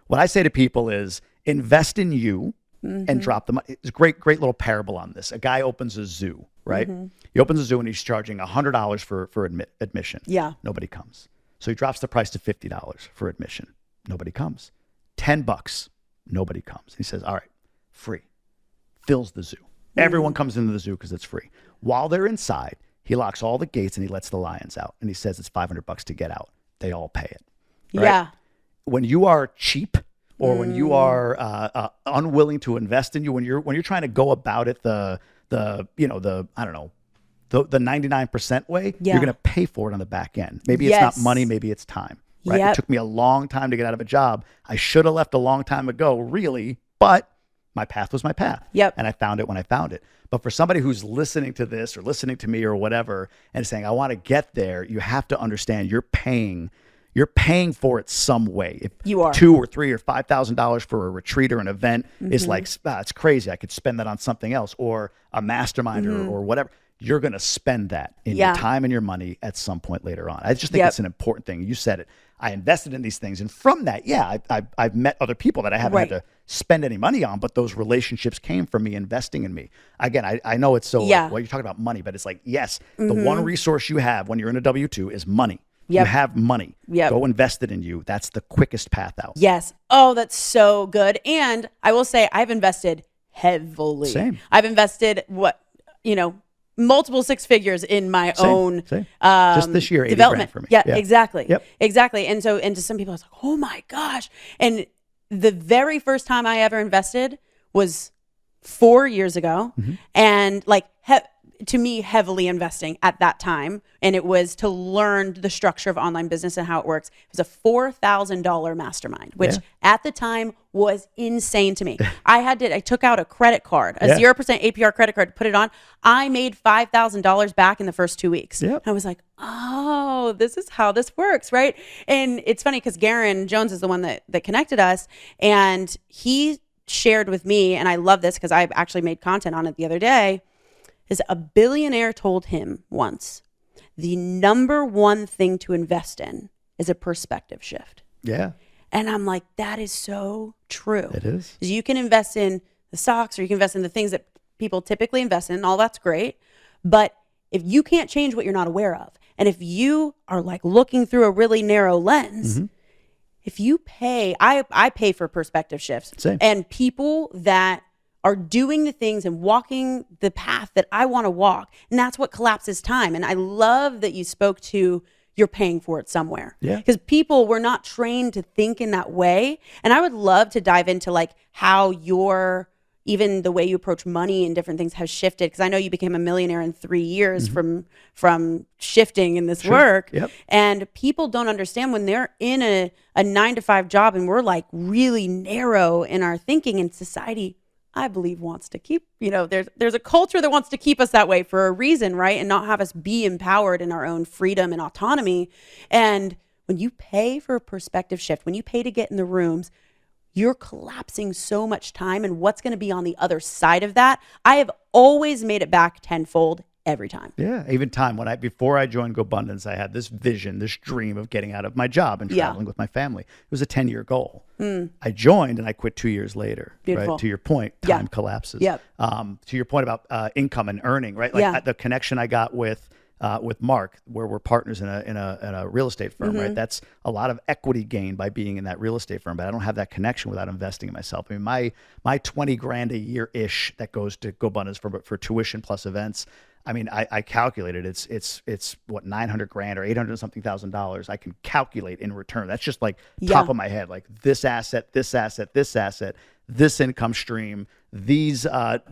B: What I say to people is invest in you and drop the money. It's a great little parable on this. A guy opens a zoo, right? He opens a zoo and he's charging $100 for admission. Yeah. Nobody comes. So he drops the price to $50 for admission. Nobody comes. $10. Nobody comes. He says, all right, free. Fills the zoo. Everyone comes into the zoo because it's free. While they're inside, he locks all the gates and he lets the lions out. And he says it's $500 to get out. They all pay it. Right? Yeah. When you are cheap or when you are unwilling to invest in you, when you're trying to go about it the 99% way, you're going to pay for it on the back end. Maybe it's not money, maybe it's time. Right? It took me a long time to get out of a job. I should have left a long time ago, really, but my path was my path. And I found it when I found it. But for somebody who's listening to this or listening to me or whatever and saying, I want to get there, you have to understand you're paying for it some way. If you are $2,000 or $3,000 or $5,000 for a retreat or an event is like, it's crazy. I could spend that on something else or a mastermind or whatever. You're going to spend that in your time and your money at some point later on. I just think it's an important thing. You said it. I invested in these things. And from that, I've met other people that I haven't had to spend any money on, but those relationships came from me investing in me. Again, I know it's so, like, well, you're talking about money, but it's like, yes, the one resource you have when you're in a W-2 is money. You have money. Go invest it in you. That's the quickest path out. Yes. Oh, that's so good. And I will say I've invested heavily. Same. I've invested multiple six figures in my own just this year, 80 development grand for me. Exactly. Exactly. And so, and to some people, I was like, oh my gosh. And the very first time I ever invested was 4 years ago. And like,
A: to me, heavily investing at that time. And it was to learn the structure of online business and how it works. It was a $4,000 mastermind, which at the time was insane to me. I took out a credit card, a 0% APR credit card, put it on. I made $5,000 back in the first 2 weeks. I was like, oh, this is how this works, right? And it's funny because Garen Jones is the one that connected us, and he shared with me, and I love this because I actually made content on it the other day, is a billionaire told him once, the number one thing to invest in is a perspective shift.
B: Yeah.
A: And I'm like, that is so true.
B: It is.
A: You can invest in the stocks, or you can invest in the things that people typically invest in, and all that's great. But if you can't change what you're not aware of, and if you are like looking through a really narrow lens, if you pay, I pay for perspective shifts.
B: Same.
A: And people that are doing the things and walking the path that I want to walk. And that's what collapses time. And I love that you spoke to you're paying for it somewhere.
B: Yeah.
A: Because people were not trained to think in that way. And I would love to dive into like how even the way you approach money and different things has shifted. Because I know you became a millionaire in 3 years from shifting in this work.
B: Yep.
A: And people don't understand when they're in a 9-to-5 job and we're like really narrow in our thinking, and society, I believe, wants to keep, there's a culture that wants to keep us that way for a reason, right? And not have us be empowered in our own freedom and autonomy. And when you pay for a perspective shift, when you pay to get in the rooms, you're collapsing so much time. And what's going to be on the other side of that? I have always made it back tenfold every time.
B: Yeah. Even time before I joined GoBundance, I had this vision, this dream of getting out of my job and traveling with my family. It was a 10-year goal. I joined and I quit 2 years later.
A: Beautiful.
B: Right? To your point, time collapses.
A: Yep.
B: To your point about income and earning, right? Like the connection I got with Mark, where we're partners in a real estate firm, right? That's a lot of equity gain by being in that real estate firm, but I don't have that connection without investing in myself. I mean, my 20 grand a year ish that goes to GoBundance for tuition plus events. I mean, I calculated it's what, 900 grand or 800 something thousand dollars I can calculate in return. That's just like top of my head, like this asset, this asset, this asset, this income stream, these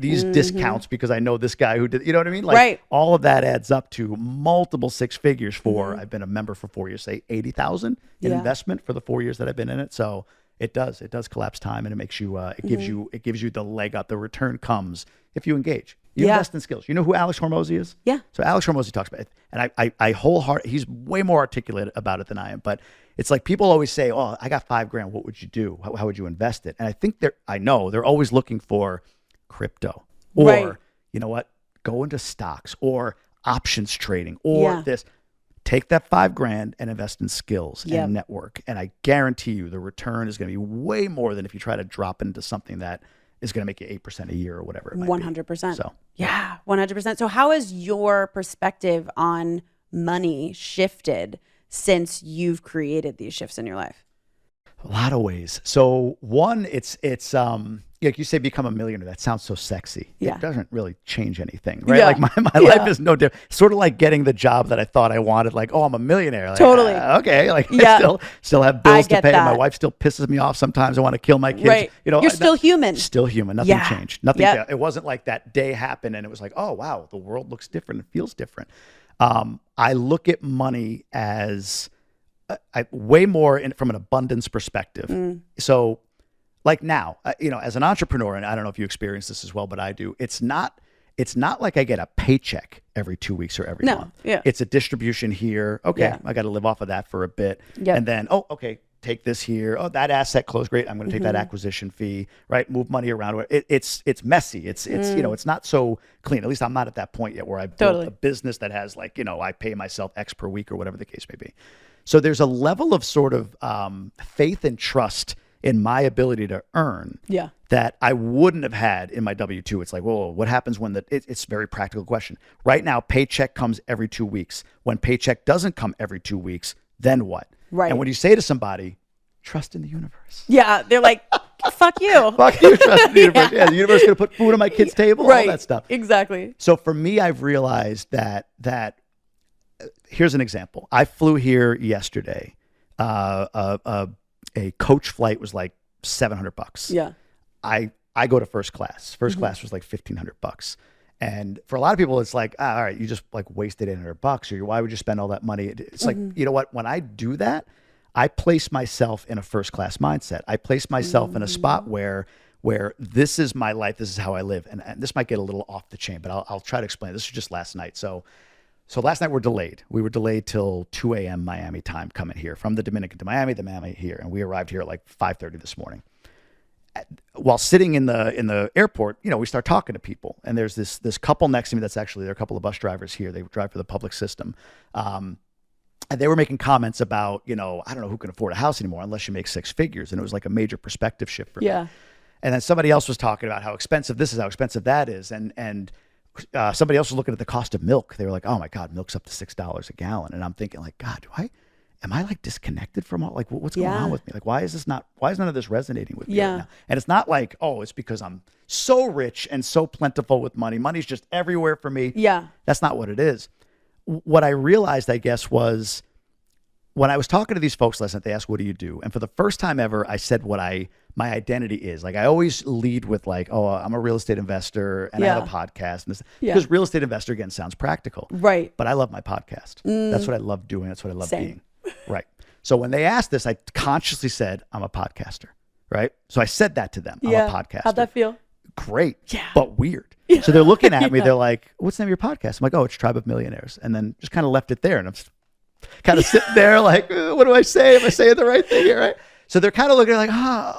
B: discounts because I know this guy who did, you know what I mean? Like all of that adds up to multiple six figures for, I've been a member for 4 years, say 80,000 in investment for the 4 years that I've been in it. So it does collapse time, and it makes you, it gives you the leg up. The return comes if you engage. You invest in skills. You know who Alex Hormozy is? Yeah. So Alex Hormozy talks about it, and I wholeheartedly, he's way more articulate about it than I am, but it's like people always say, oh, I got $5 grand. What would you do? How would you invest it? And I think they're always looking for crypto or, you know what, go into stocks or options trading or this. Take that $5 grand and invest in skills and network. And I guarantee you the return is going to be way more than if you try to drop into something that is going to make you 8% a year or whatever it might
A: 100%.
B: be. So
A: yeah, 100%. So how has your perspective on money shifted since you've created these shifts in your life?
B: A lot of ways. So one, it's like you say, become a millionaire. That sounds so sexy. It doesn't really change anything, right? Like my life is no different. Sort of like getting the job that I thought I wanted. Like, oh, I'm a millionaire. Like,
A: totally.
B: Okay. Like I still have bills to pay.
A: That.
B: My wife still pisses me off sometimes. I want to kill my kids.
A: Right. You're still human.
B: Still human. Nothing changed. Nothing. It wasn't like that day happened and it was like, oh wow, the world looks different. It feels different. I look at money as way more from an abundance perspective. So like now, as an entrepreneur, and I don't know if you experience this as well, but I do, it's not like I get a paycheck every 2 weeks or every month. Yeah. It's a distribution here. Okay. I got to live off of that for a bit. Yep. And then, okay, take this here. Oh, that asset closed. Great. I'm going to take that acquisition fee, right? Move money around. It's messy. It's it's not so clean. At least I'm not at that point yet where I've built a business that has like, I pay myself X per week or whatever the case may be. So there's a level of sort of faith and trust in my ability to earn that I wouldn't have had in my W-2. It's like, whoa, what happens when it's a very practical question. Right now, paycheck comes every 2 weeks. When paycheck doesn't come every 2 weeks, then what? Right. And when you say to somebody, trust in the universe. Yeah, they're like, fuck you. Fuck you, trust in the universe. The universe is going to put food on my kid's table, all that stuff. Exactly. So for me, I've realized that here's an example. I flew here yesterday. A coach flight was like $700. Yeah. I go to first class. First class was like $1,500. And for a lot of people, it's like, all right, you just like wasted $800 or why would you spend all that money? It's like, you know what, when I do that, I place myself in a first class mindset. I place myself in a spot where this is my life. This is how I live. And this might get a little off the chain, but I'll try to explain. This was just last night. So last night we're delayed. We were delayed till 2 a.m. Miami time coming here from the Dominican to Miami, the Miami here. And we arrived here at like 5:30 this morning. While sitting in the airport, you know, we start talking to people, and there's this couple next to me that's actually, they're a couple of bus drivers here. They drive for the public system. And they were making comments about, you know, I don't know who can afford a house anymore unless you make six figures. And it was like a major perspective shift for me. And then somebody else was talking about how expensive this is, how expensive that is. And somebody else was looking at the cost of milk. They were like, oh my God, milk's up to $6 a gallon. And I'm thinking like, God, am I like disconnected from all, like what's going on with me? Like, why is none of this resonating with me right now? And it's not like, oh, it's because I'm so rich and so plentiful with money. Money's just everywhere for me. Yeah. That's not what it is. What I realized, I guess, was when I was talking to these folks last night, they asked, what do you do? And for the first time ever, I said what my identity is. Like, I always lead with like, oh, I'm a real estate investor and I have a podcast. And this, because real estate investor, again, sounds practical. Right. But I love my podcast. That's what I love doing. That's what I love being. Right. So when they asked this, I consciously said, I'm a podcaster. Right. So I said that to them. I'm a podcaster. How'd that feel? Great. Yeah. But weird. So they're looking at me. They're like, what's the name of your podcast? I'm like, oh, it's Tribe of Millionaires. And then just kind of left it there. And I'm just kind of sitting there like, what do I say? Am I saying the right thing here? Right. So they're kind of looking like,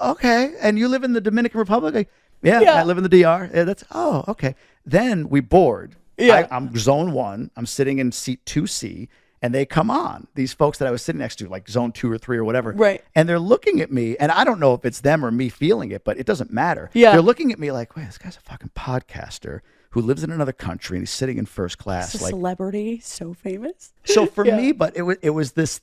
B: okay. And you live in the Dominican Republic? Like, I live in the DR. Yeah, okay. Then we board. Yeah. I'm zone 1. I'm sitting in seat 2C. And they come on, these folks that I was sitting next to, like zone 2 or 3 or whatever. Right. And they're looking at me, and I don't know if it's them or me feeling it, but it doesn't matter. Yeah. They're looking at me like, wait, this guy's a fucking podcaster who lives in another country and he's sitting in first class.
A: He's a celebrity, so famous.
B: So for me, but it was this,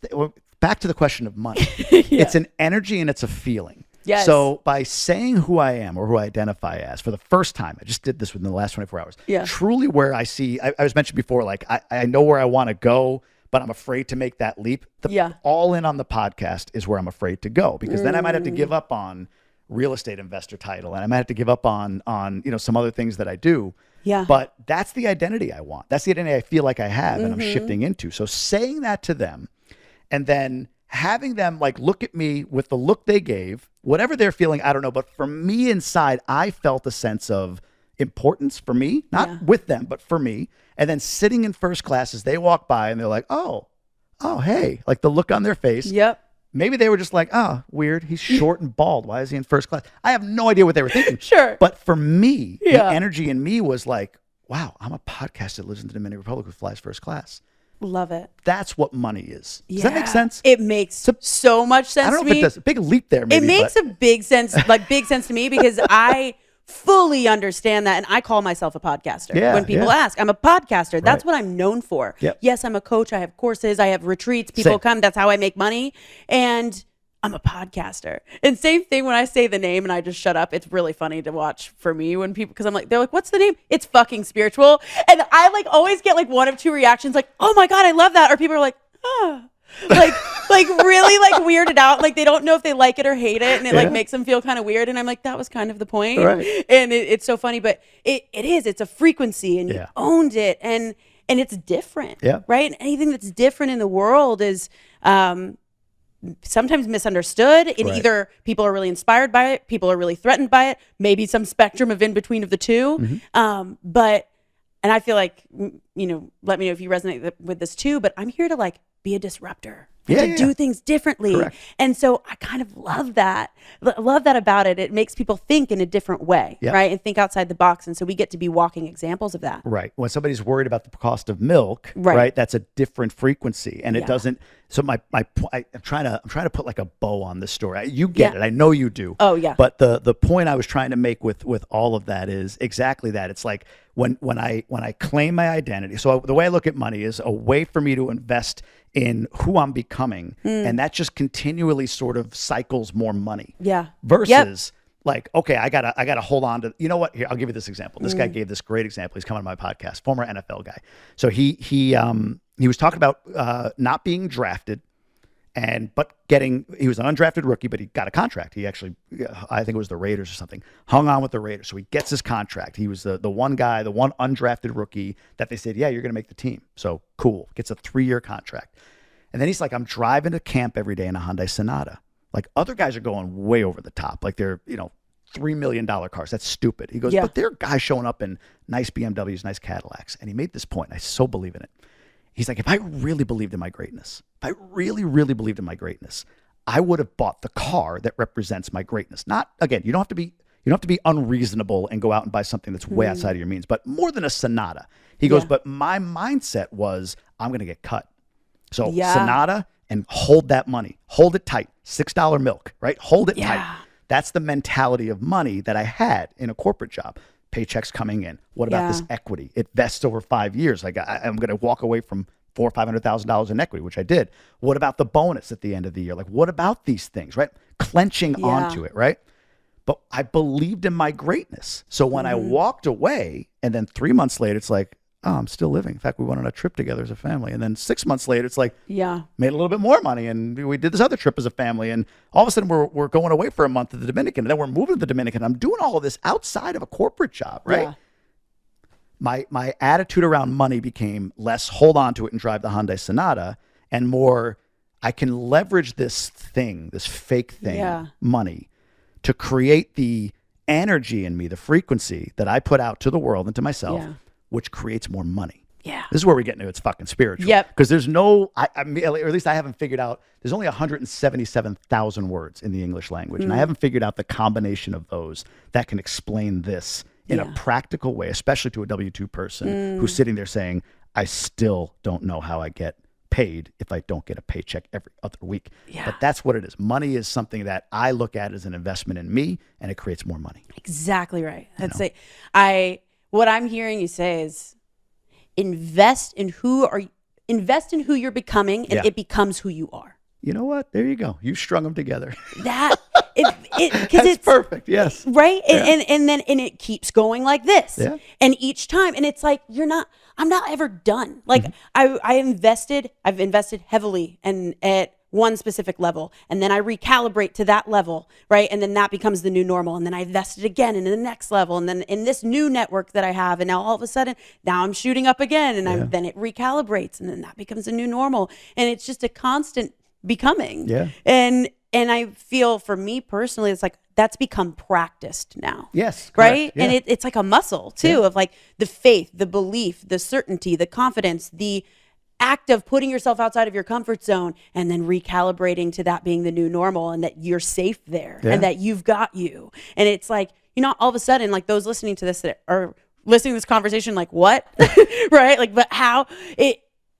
B: back to the question of money. It's an energy and it's a feeling. Yes. So by saying who I am or who I identify as for the first time, I just did this within the last 24 hours. Yeah. Truly where I see, I was mentioned before, like I know where I want to go, but I'm afraid to make that leap. All in on the podcast is where I'm afraid to go, because then I might have to give up on real estate investor title, and I might have to give up on some other things that I do. Yeah. But that's the identity I want. That's the identity I feel like I have and I'm shifting into. So saying that to them and then having them like look at me with the look they gave, whatever they're feeling, I don't know. But for me inside, I felt a sense of importance for me, not with them, but for me. And then sitting in first class as they walk by and they're like, oh, hey, like the look on their face. Yep. Maybe they were just like, oh, weird. He's short and bald. Why is he in first class? I have no idea what they were thinking. Sure. But for me, the energy in me was like, wow, I'm a podcaster that lives in the Dominican Republic who flies first class.
A: Love it.
B: That's what money is. Does that make sense?
A: It makes so much sense to me.
B: I don't know if it does. A big leap there, maybe.
A: It makes a big sense to me, because I fully understand that. And I call myself a podcaster. When people ask, I'm a podcaster. That's what I'm known for. Yep. Yes, I'm a coach. I have courses. I have retreats. People come. That's how I make money. And I'm a podcaster. And same thing when I say the name and I just shut up. It's really funny to watch for me when people, because I'm like, they're like, what's the name? It's fucking spiritual. And I like always get like one of two reactions, like, oh my God, I love that. Or people are like, like really like weirded out, like they don't know if they like it or hate it, and it like makes them feel kind of weird. And I'm like, that was kind of the point. Right. And it's so funny, but it's a frequency, and you owned it, and it's different. Right. And anything that's different in the world is sometimes misunderstood, and either people are really inspired by it, people are really threatened by it, maybe some spectrum of in between of the two. And I feel like, let me know if you resonate with this too, but I'm here to like be a disruptor and to do things differently. Correct. And so I kind of love that. Love that about it. It makes people think in a different way, right? And think outside the box. And so we get to be walking examples of that. Right.
B: When somebody's worried about the cost of milk, right? That's a different frequency. And it doesn't, so I'm trying to put like a bow on this story. You get it. I know you do. Oh yeah. But the point I was trying to make with all of that is exactly that. It's like when I claim my identity. So the way I look at money is a way for me to invest in who I'm becoming. And that just continually sort of cycles more money. Yeah. Versus like, okay, I gotta hold on to, you know what? Here, I'll give you this example. This guy gave this great example. He's coming to my podcast, former NFL guy. So he was talking about not being drafted But he was an undrafted rookie, but he got a contract. He actually, I think it was the Raiders or something, hung on with the Raiders. So he gets his contract. He was the one guy, the one undrafted rookie that they said, yeah, you're going to make the team. So cool. Gets a 3-year contract. And then he's like, I'm driving to camp every day in a Hyundai Sonata. Like other guys are going way over the top. Like they're, $3 million cars. That's stupid. He goes, but there are guys showing up in nice BMWs, nice Cadillacs. And he made this point. I so believe in it. He's like, if I really believed in my greatness, I would have bought the car that represents my greatness. Not, again, you don't have to be unreasonable and go out and buy something that's way outside of your means, but more than a Sonata. He goes, but my mindset was, I'm going to get cut. So Sonata, and hold that money. Hold it tight. $6 milk, right? Hold it tight. That's the mentality of money that I had in a corporate job. Paychecks coming in. What about this equity? It vests over 5 years. Like I'm going to walk away from $400,000 or $500,000 in equity, which I did. What about the bonus at the end of the year? Like, what about these things, right? Clenching onto it, right? But I believed in my greatness. So when I walked away, and then 3 months later, it's like, oh, I'm still living. In fact, we went on a trip together as a family. And then 6 months later, it's like, made a little bit more money. And we did this other trip as a family. And all of a sudden, we're going away for a month to the Dominican. And then we're moving to the Dominican. I'm doing all of this outside of a corporate job, right? My attitude around money became less hold on to it and drive the Hyundai Sonata, and more, I can leverage this fake thing, money, to create the energy in me, the frequency that I put out to the world and to myself, which creates more money. Yeah. This is where we get into it's fucking spiritual. Yep. Because there's no, I mean, or at least I haven't figured out, there's only 177,000 words in the English language. And I haven't figured out the combination of those that can explain this in a practical way, especially to a W-2 person who's sitting there saying, I still don't know how I get paid if I don't get a paycheck every other week. Yeah. But that's what it is. Money is something that I look at as an investment in me, and it creates more money.
A: Exactly right. What I'm hearing you say is invest in who you're becoming, and it becomes who you are.
B: You know what? There you go. You strung them together.
A: That's
B: perfect. Yes.
A: Right. And then it keeps going like this. Yeah. And each time, and it's like, I'm not ever done. Like I've invested heavily and at one specific level, and then I recalibrate to that level, right? And then that becomes the new normal. And then I invested again into the next level, and then in this new network that I have, and now all of a sudden, now I'm shooting up again, and then it recalibrates, and then that becomes a new normal. And it's just a constant becoming. Yeah. And I feel for me personally, it's like that's become practiced now.
B: Yes.
A: Right. Yeah. And it's like a muscle too of like the faith, the belief, the certainty, the confidence, the act of putting yourself outside of your comfort zone and then recalibrating to that being the new normal, and that you're safe there and that you've got you. And it's like, all of a sudden, like those listening to this that are listening to this conversation, like what? Right. Like, but how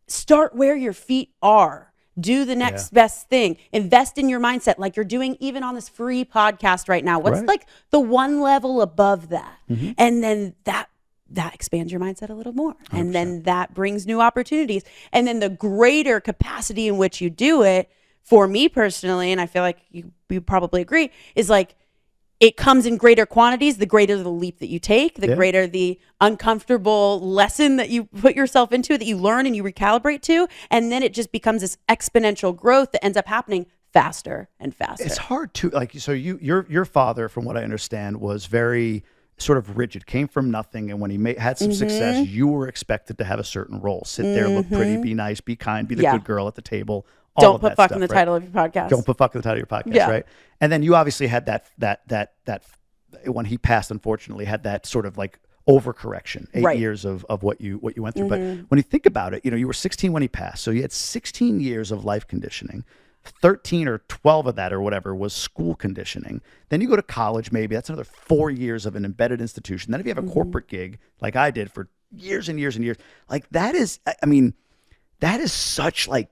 A: start where your feet are. Do the next best thing. Invest in your mindset like you're doing even on this free podcast right now. What's like the one level above that? And then that expands your mindset a little more. 100%. And then that brings new opportunities. And then the greater capacity in which you do it, for me personally, and I feel like you probably agree, is like it comes in greater quantities, the greater the leap that you take, the greater the uncomfortable lesson that you put yourself into, that you learn and you recalibrate to. And then it just becomes this exponential growth that ends up happening faster and faster.
B: It's hard to, like, so your father, from what I understand, was very sort of rigid, came from nothing. And when he had some success, you were expected to have a certain role. Sit there, look pretty, be nice, be kind, be the good girl at the table.
A: Don't put fuck in the title of your podcast.
B: Don't put fuck in the title of your podcast, right? And then you obviously had that when he passed, unfortunately, had that sort of like overcorrection, 8 years of what you went through. But when you think about it, you were 16 when he passed. So you had 16 years of life conditioning. 13 or 12 of that or whatever was school conditioning. Then you go to college, maybe that's another 4 years of an embedded institution. Then if you have a corporate gig like I did for years and years and years, like that is, I mean, that is such like,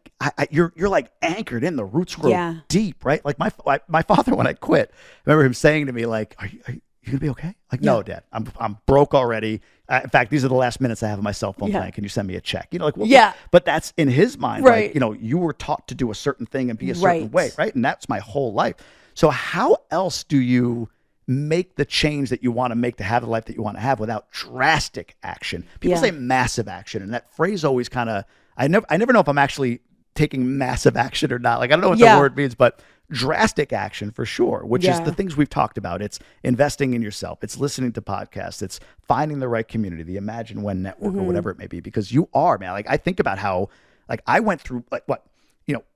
B: you're like anchored in, the roots grow deep, right? Like my father, when I quit, I remember him saying to me like, are you gonna be okay? Like, no, Dad, I'm broke already. In fact, these are the last minutes I have on my cell phone playing. Can you send me a check? Like, well, but that's in his mind, right? Like, you were taught to do a certain thing and be a certain way, right? And that's my whole life. So how else do you make the change that you want to make to have the life that you want to have without drastic action? People say massive action, and that phrase always kind of, I never know if I'm actually taking massive action or not. Like, I don't know what
A: Yeah.
B: the word means, but drastic action for sure, which is
A: Yeah.
B: the things we've talked about. It's investing in yourself. It's listening to podcasts. It's finding the right community, the Imagine When network or whatever it may be, because you are, man. Like, I think about how, like, I went through like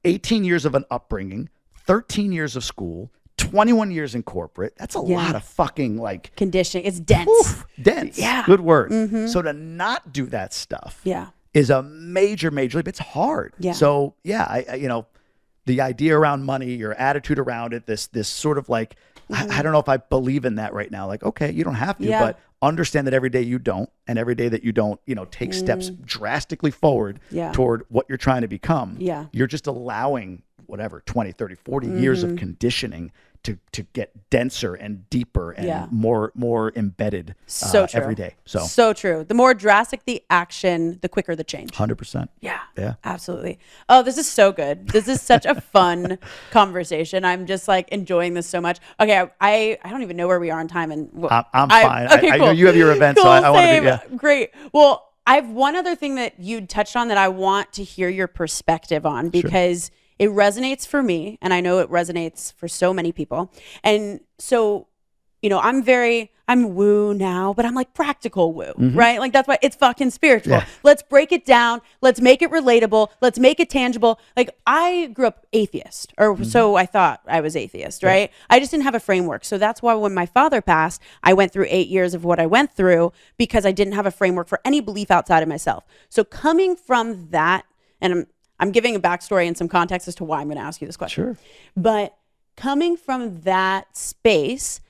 B: 18 years of an upbringing, 13 years of school, 21 years in corporate. That's a lot of fucking like
A: conditioning. It's dense.
B: Dense.
A: Yeah.
B: Good word. So to not do that stuff is a major leap. It's hard.
A: Yeah.
B: So yeah, I the idea around money, your attitude around it, this sort of like, I don't know if I believe in that right now. Like, okay, you don't have to, but understand that every day you don't, and every day that you don't, take steps drastically forward toward what you're trying to become, you're just allowing whatever, 20, 30, 40 years of conditioning to get denser and deeper and more embedded every day. So
A: true. The more drastic the action, the quicker the change.
B: 100%.
A: Yeah.
B: Yeah.
A: Absolutely. Oh, this is so good. This is such a fun conversation. I'm just like enjoying this so much. Okay, I don't even know where we are on time, and
B: I'm fine.
A: Okay,
B: I
A: cool.
B: know you have your event, so I want to be
A: great. Well, I have one other thing that you touched on that I want to hear your perspective on, because it resonates for me, and I know it resonates for so many people. And so, I'm woo now, but I'm like practical woo, right? Like, that's why it's fucking spiritual.
B: Yeah.
A: Let's break it down. Let's make it relatable. Let's make it tangible. Like, I grew up atheist, or so I thought I was atheist, right? I just didn't have a framework. So that's why when my father passed, I went through 8 years of what I went through, because I didn't have a framework for any belief outside of myself. So coming from that, and I'm giving a backstory and some context as to why I'm going to ask you this question.
B: Sure.
A: But coming from that space,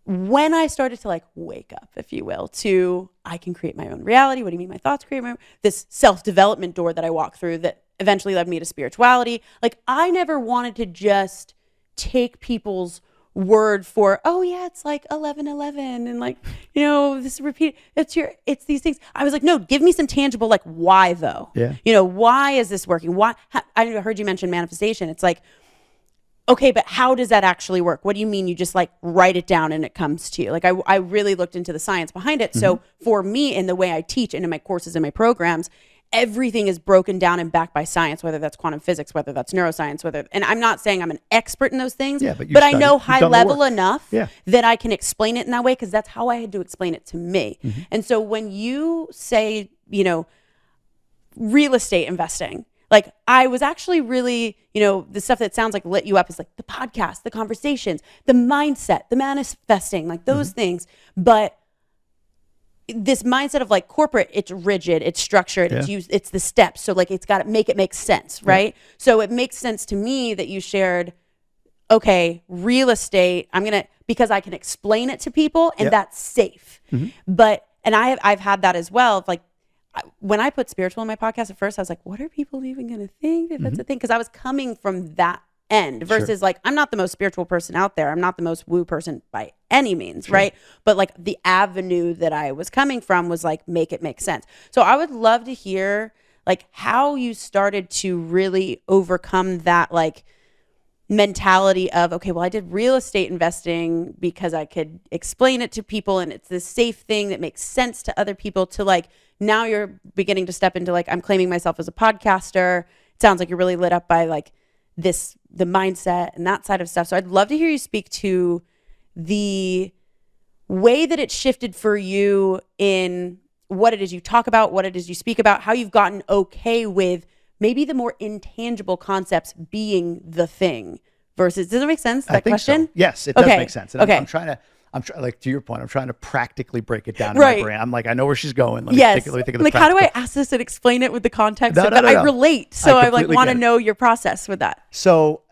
A: when I started to like wake up, if you will, to I can create my own reality. What do you mean my thoughts create my own? This self-development door that I walked through that eventually led me to spirituality. Like, I never wanted to just take people's word for, oh yeah, it's like 11:11 and like, this repeat, it's these things. I was like, no, give me some tangible, like, why though?
B: Yeah.
A: Why is this working? Why? I heard you mention manifestation. It's like, okay, but how does that actually work? What do you mean you just like write it down and it comes to you? Like, I really looked into the science behind it. So for me, in the way I teach and in my courses and my programs, everything is broken down and backed by science, whether that's quantum physics, whether that's neuroscience, and I'm not saying I'm an expert in those things, but I know high level enough that I can explain it in that way, because that's how I had to explain it to me. And so when you say, real estate investing, like, I was actually really, the stuff that sounds like lit you up is like the podcast, the conversations, the mindset, the manifesting, like those things. But this mindset of like corporate, it's rigid, it's structured, it's the steps. So like, it's got to make it make sense, right? So it makes sense to me that you shared, okay, real estate, because I can explain it to people, and that's safe. But, and I've had that as well. Like, when I put spiritual in my podcast at first, I was like, what are people even going to think if that's a thing? Because I was coming from that end versus like, I'm not the most spiritual person out there. I'm not the most woo person by any means, right? But like, the avenue that I was coming from was like, make it make sense. So I would love to hear like how you started to really overcome that like mentality of, okay, well, I did real estate investing because I could explain it to people and it's this safe thing that makes sense to other people, to like, now you're beginning to step into like, I'm claiming myself as a podcaster. It sounds like you're really lit up by like the mindset and that side of stuff. So I'd love to hear you speak to the way that it shifted for you in what it is you talk about, what it is you speak about, how you've gotten okay with maybe the more intangible concepts being the thing versus, does it make sense? That question?
B: So. Yes, it does make sense. And I'm trying like, to your point, I'm trying to practically break it down in my brain. I'm like, I know where she's going. Let me think of the
A: like, how do I ask this and explain it with the context of that? I relate. So I like want to know your process with that.
B: So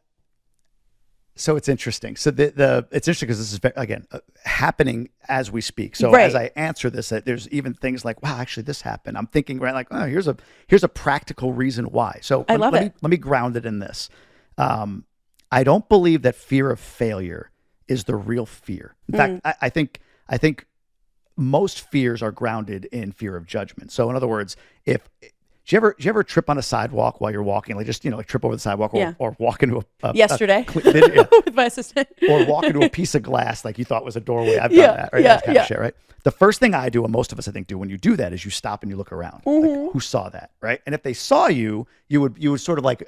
B: it's interesting. So it's interesting because this is, again, happening as we speak. So as I answer this, there's even things like, wow, actually this happened. I'm thinking, right, like, oh, here's a practical reason why. So let me ground it in this. I don't believe that fear of failure is the real fear. In fact, I think most fears are grounded in fear of judgment. So in other words, if Do you ever trip on a sidewalk while you're walking? Like just, like trip over the sidewalk or walk into
A: yesterday with my assistant.
B: Or walk into a piece of glass like you thought was a doorway. I've done that, right? That kind of shit, right? The first thing I do, and most of us I think do when you do that, is you stop and you look around. Like, who saw that, right? And if they saw you, you would sort of like,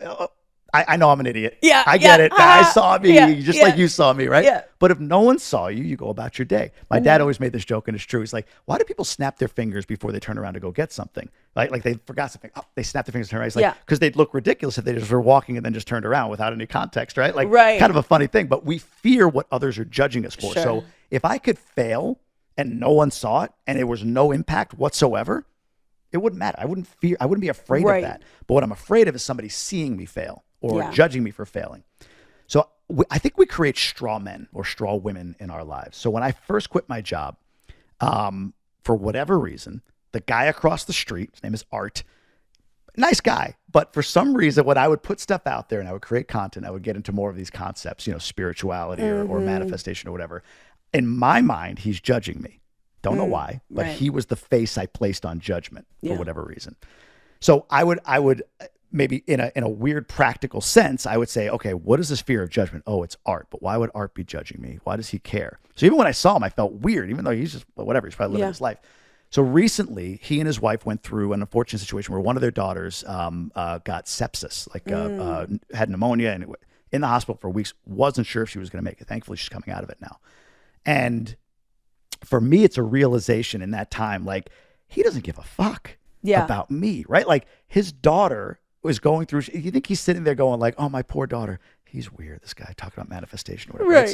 B: I know I'm an idiot.
A: Yeah,
B: I get it. I saw me just like you saw me, right?
A: Yeah.
B: But if no one saw you, you go about your day. My dad always made this joke, and it's true. He's like, why do people snap their fingers before they turn around to go get something? Like they forgot something. Oh, they snap their fingers and turn around. He's like, because they'd look ridiculous if they just were walking and then just turned around without any context, right? Like kind of a funny thing, but we fear what others are judging us for.
A: Sure.
B: So if I could fail and no one saw it and it was no impact whatsoever, it wouldn't matter. I wouldn't be afraid of that. But what I'm afraid of is somebody seeing me fail or judging me for failing. So I think we create straw men or straw women in our lives. So when I first quit my job, for whatever reason, the guy across the street, his name is Art, nice guy. But for some reason, when I would put stuff out there and I would create content, I would get into more of these concepts, spirituality or manifestation or whatever. In my mind, he's judging me. Don't know why, but he was the face I placed on judgment for whatever reason. So I would maybe in a weird practical sense, I would say, okay, what is this fear of judgment? Oh, it's Art. But why would Art be judging me? Why does he care? So even when I saw him, I felt weird, even though he's just, whatever, he's probably living his life. So recently, he and his wife went through an unfortunate situation where one of their daughters got sepsis, had pneumonia and in the hospital for weeks, wasn't sure if she was going to make it. Thankfully, she's coming out of it now. And for me, it's a realization in that time, like, he doesn't give a fuck about me, right? Like, his daughter was going through, you think he's sitting there going like, oh, my poor daughter, he's weird, this guy talking about manifestation or whatever. Right?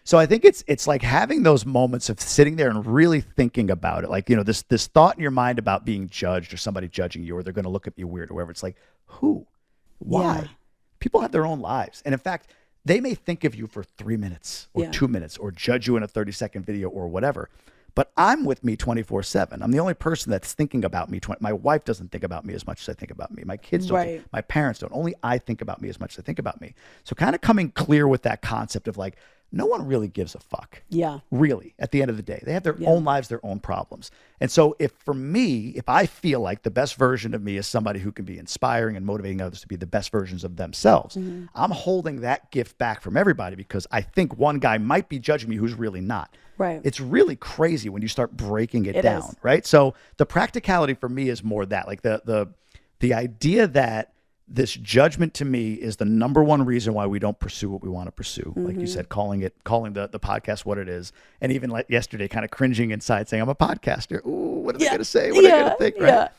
B: So I think it's like having those moments of sitting there and really thinking about it. Like, this thought in your mind about being judged or somebody judging you, or they're going to look at you weird or whatever. It's like, who? Why? Yeah. People have their own lives. And in fact, they may think of you for 3 minutes or 2 minutes or judge you in a 30-second video or whatever. But I'm with me 24/7. I'm the only person that's thinking about me. My wife doesn't think about me as much as I think about me. My kids don't. My parents don't. Only I think about me as much as I think about me. So kind of coming clear with that concept of like, no one really gives a fuck. Yeah. Really, at the end of the day. They have their own lives, their own problems. And so if I feel like the best version of me is somebody who can be inspiring and motivating others to be the best versions of themselves, I'm holding that gift back from everybody because I think one guy might be judging me who's really not. Right. It's really crazy when you start breaking it down, right? So the practicality for me is more that, like the idea that this judgment to me is the number one reason why we don't pursue what we want to pursue. Like you said, calling the podcast what it is. And even like yesterday, kind of cringing inside saying, I'm a podcaster. Ooh, what are they going to say? What are they going to think? Right. Yeah.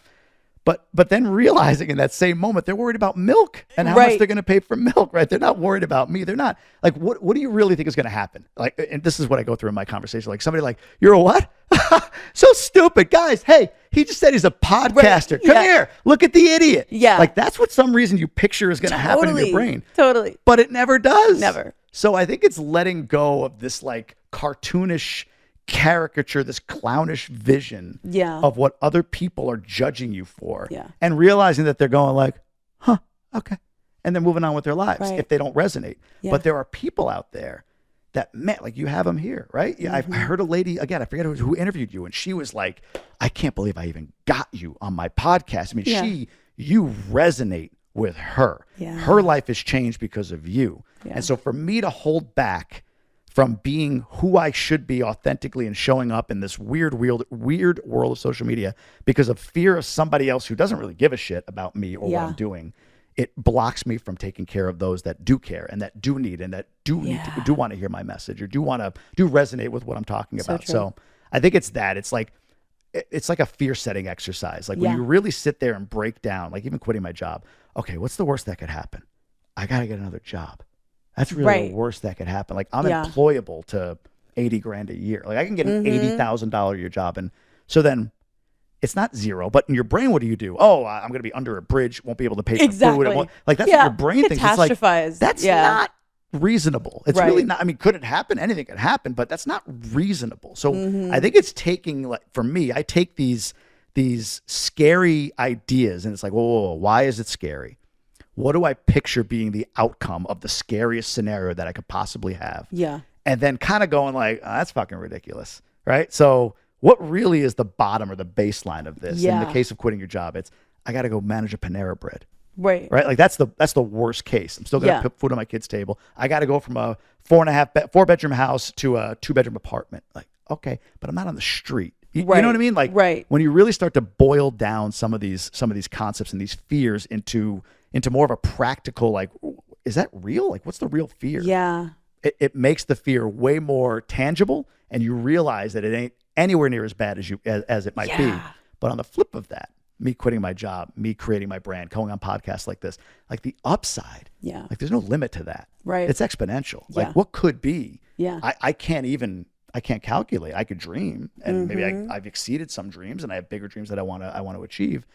B: But then realizing in that same moment, they're worried about milk and how much they're going to pay for milk, right? They're not worried about me. They're not like, what do you really think is going to happen? Like, and this is what I go through in my conversation. Like somebody like, you're a what? So stupid. Guys, hey, he just said he's a podcaster. Come here. Look at the idiot. Yeah. Like that's what some reason you picture is going to happen in your brain. Totally. But it never does. Never. So I think it's letting go of this like cartoonish caricature, this clownish vision of what other people are judging you for, and realizing that they're going like, huh, okay, and they're moving on with their lives if they don't resonate. But there are people out there that, man, like you have them here, right? I heard a lady, again, I forget who interviewed you, and she was like, I can't believe I even got you on my podcast. I mean, you resonate with her. Her life has changed because of you. And so for me to hold back from being who I should be authentically and showing up in this weird world of social media because of fear of somebody else who doesn't really give a shit about me or what I'm doing, it blocks me from taking care of those that do care and that do need and that do want to hear my message or do resonate with what I'm talking about. So I think it's that. It's like a fear setting exercise. Like when you really sit there and break down, like even quitting my job, okay, what's the worst that could happen? I got to get another job. That's really the worst that could happen. Like I'm employable to $80,000 a year. Like I can get an $80,000 a year job. And so then it's not zero, but in your brain, what do? Oh, I'm going to be under a bridge. Won't be able to pay for food. Like that's what your brain thinks. It's like, that's not reasonable. It's really not. I mean, could it happen? Anything could happen, but that's not reasonable. So I think it's taking, like for me, I take these scary ideas and it's like, whoa, why is it scary? What do I picture being the outcome of the scariest scenario that I could possibly have? Yeah. And then kind of going like, oh, that's fucking ridiculous, right? So what really is the bottom or the baseline of this? In the case of quitting your job, it's, I got to go manage a Panera Bread.
A: Right.
B: Right. Like that's the worst case. I'm still going to put food on my kid's table. I got to go from a 4-bedroom house to a 2-bedroom apartment. Like, okay, but I'm not on the street. You know what I mean? Like when you really start to boil down some of these concepts and these fears into more of a practical, like, is that real? Like, what's the real fear?
A: Yeah.
B: It makes the fear way more tangible, and you realize that it ain't anywhere near as bad as it might be. But on the flip of that, me quitting my job, me creating my brand, going on podcasts like this, like the upside, like there's no limit to that.
A: Right.
B: It's exponential. Like what could be?
A: Yeah.
B: I can't calculate. I could dream, and maybe I've exceeded some dreams, and I have bigger dreams that I want to achieve,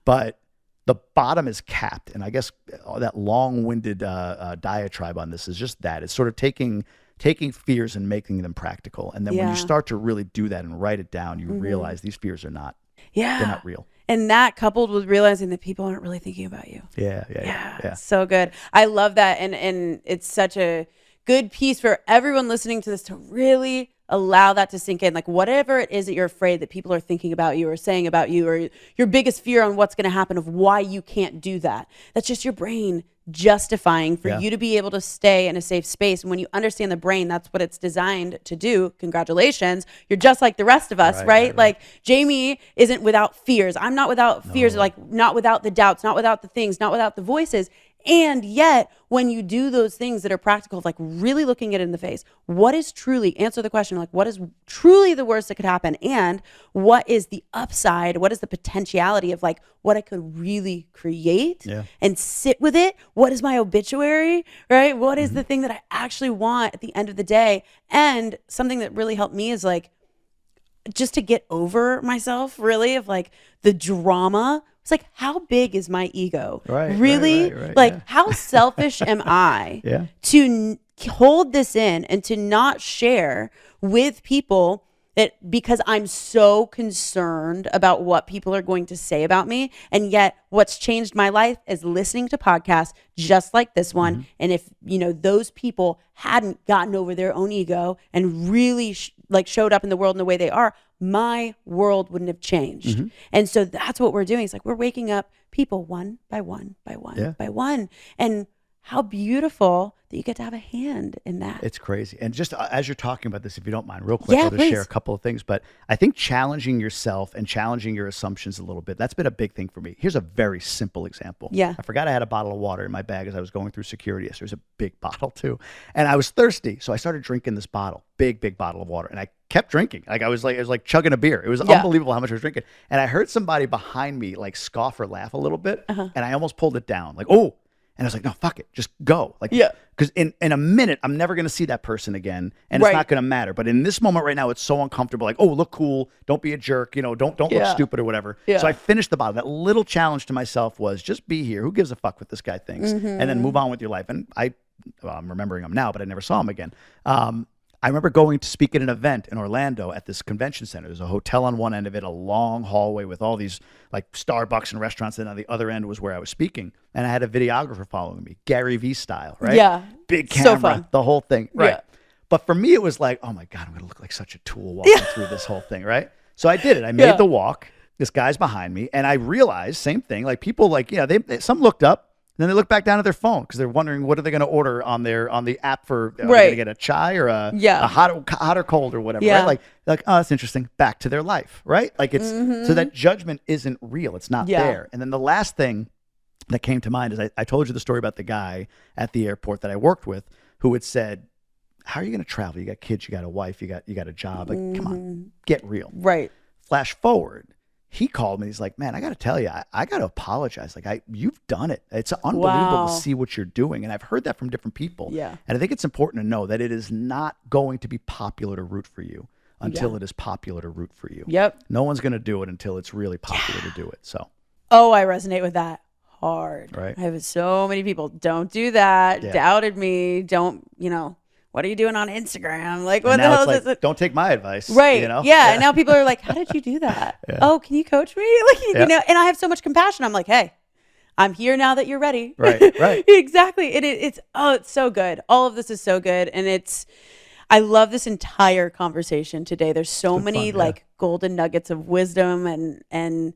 B: but the bottom is capped. And I guess that long-winded diatribe on this is just that. It's sort of taking fears and making them practical. And then when you start to really do that and write it down, you realize these fears are not, they're not real.
A: And that coupled with realizing that people aren't really thinking about you.
B: Yeah.
A: So good. I love that. And it's such a good piece for everyone listening to this to really allow that to sink in. Like whatever it is that you're afraid that people are thinking about you or saying about you, or your biggest fear on what's going to happen of why you can't do that. That's just your brain justifying for you to be able to stay in a safe space. And when you understand the brain, that's what it's designed to do. Congratulations. You're just like the rest of us, right? Like Jamie isn't without fears. I'm not without fears, like not without the doubts, not without the things, not without the voices. And yet, when you do those things that are practical, like really looking it in the face, what is truly, answer the question, like what is truly the worst that could happen? And what is the upside? What is the potentiality of like what I could really create and sit with it? What is my obituary, right? What is the thing that I actually want at the end of the day? And something that really helped me is like, just to get over myself, really, of like the drama. It's like, how big is my ego? Really? Like, how selfish am I to hold this in and to not share with people that because I'm so concerned about what people are going to say about me. And yet what's changed my life is listening to podcasts just like this one. And if, those people hadn't gotten over their own ego and really showed up in the world in the way they are, my world wouldn't have changed. And so that's what we're doing. It's like we're waking up people one by one by one by one. And how beautiful that you get to have a hand in that.
B: It's crazy. And just as you're talking about this, if you don't mind, real quick, I'll just share a couple of things. But I think challenging yourself and challenging your assumptions a little bit, that's been a big thing for me. Here's a very simple example. I forgot I had a bottle of water in my bag as I was going through security. There's a big bottle too. And I was thirsty. So I started drinking this bottle, big bottle of water. And I kept drinking. It was like chugging a beer. It was unbelievable how much I was drinking. And I heard somebody behind me like scoff or laugh a little bit. And I almost pulled it down. Like, oh. And I was like, no, fuck it. Just go. Like, because in a minute, I'm never going to see that person again. And it's not going to matter. But in this moment right now, it's so uncomfortable. Like, oh, look cool. Don't be a jerk. Don't look stupid or whatever. So I finished the bottle. That little challenge to myself was just be here. Who gives a fuck what this guy thinks? And then move on with your life. And I'm remembering him now, but I never saw him again. I remember going to speak at an event in Orlando at this convention center. There's a hotel on one end of it, a long hallway with all these like Starbucks and restaurants. And on the other end was where I was speaking. And I had a videographer following me, Gary Vee style, right?
A: Yeah.
B: Big camera,
A: so fun.
B: The whole thing. Right. Yeah. But for me, it was like, oh my God, I'm going to look like such a tool walking through this whole thing, right? So I did it. I made the walk. This guy's behind me. And I realized, same thing, like people like, some looked up. And then they look back down at their phone because they're wondering what are they going to order on the app for are they going to get a chai or a hot or cold or whatever, right? Like, oh, that's interesting. Back to their life, right? Like it's so that judgment isn't real. It's not there. And then the last thing that came to mind is I told you the story about the guy at the airport that I worked with who had said, how are you going to travel? You got kids, you got a wife, you got a job. Like, come on, get real.
A: Right.
B: Flash forward. He called me. He's like, man, I got to tell you, I got to apologize. Like you've done it. It's unbelievable to see what you're doing. And I've heard that from different people. Yeah. And I think it's important to know that it is not going to be popular to root for you until it is popular to root for you. Yep. No one's going to do it until it's really popular to do it. So.
A: Oh, I resonate with that hard.
B: Right.
A: I have so many people, don't do that. Doubted me. Don't, what are you doing on Instagram? Like, what the hell is this?
B: Don't take my advice.
A: Right. Yeah. And now people are like, how did you do that? Oh, can you coach me? Like, and I have so much compassion. I'm like, hey, I'm here now that you're ready.
B: Right.
A: Exactly. It's so good. All of this is so good. And I love this entire conversation today. There's so many golden nuggets of wisdom and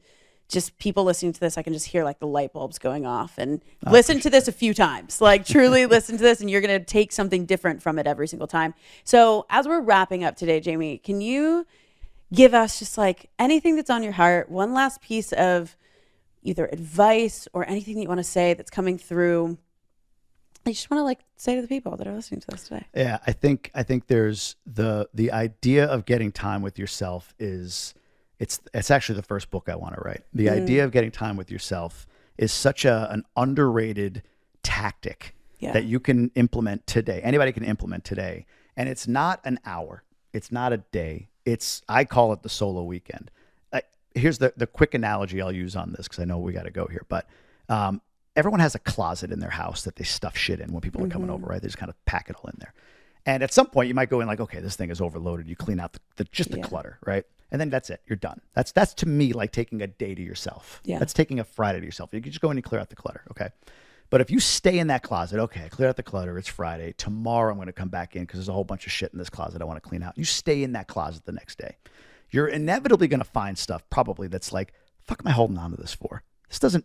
A: just people listening to this, I can just hear like the light bulbs going off, and listen to this a few times, like truly listen to this, and you're going to take something different from it every single time. So as we're wrapping up today, Jamie, can you give us just like anything that's on your heart, one last piece of either advice or anything that you want to say that's coming through? I just want to like say to the people that are listening to this today.
B: Yeah, I think there's the idea of getting time with yourself is it's actually the first book I want to write. The idea of getting time with yourself is such an underrated tactic that you can implement today. Anybody can implement today, and it's not an hour, it's not a day. I call it the solo weekend. Here's the quick analogy I'll use on this because I know we got to go here, but everyone has a closet in their house that they stuff shit in when people are coming over, right? They just kind of pack it all in there. And at some point you might go in like, okay, this thing is overloaded. You clean out the clutter, right? And then that's it. You're done. That's to me like taking a day to yourself. Yeah. That's taking a Friday to yourself. You can just go in and clear out the clutter, okay? But if you stay in that closet, okay, I cleared out the clutter. It's Friday. Tomorrow I'm going to come back in because there's a whole bunch of shit in this closet I want to clean out. You stay in that closet the next day. You're inevitably going to find stuff probably that's like, fuck am I holding on to this for? It doesn't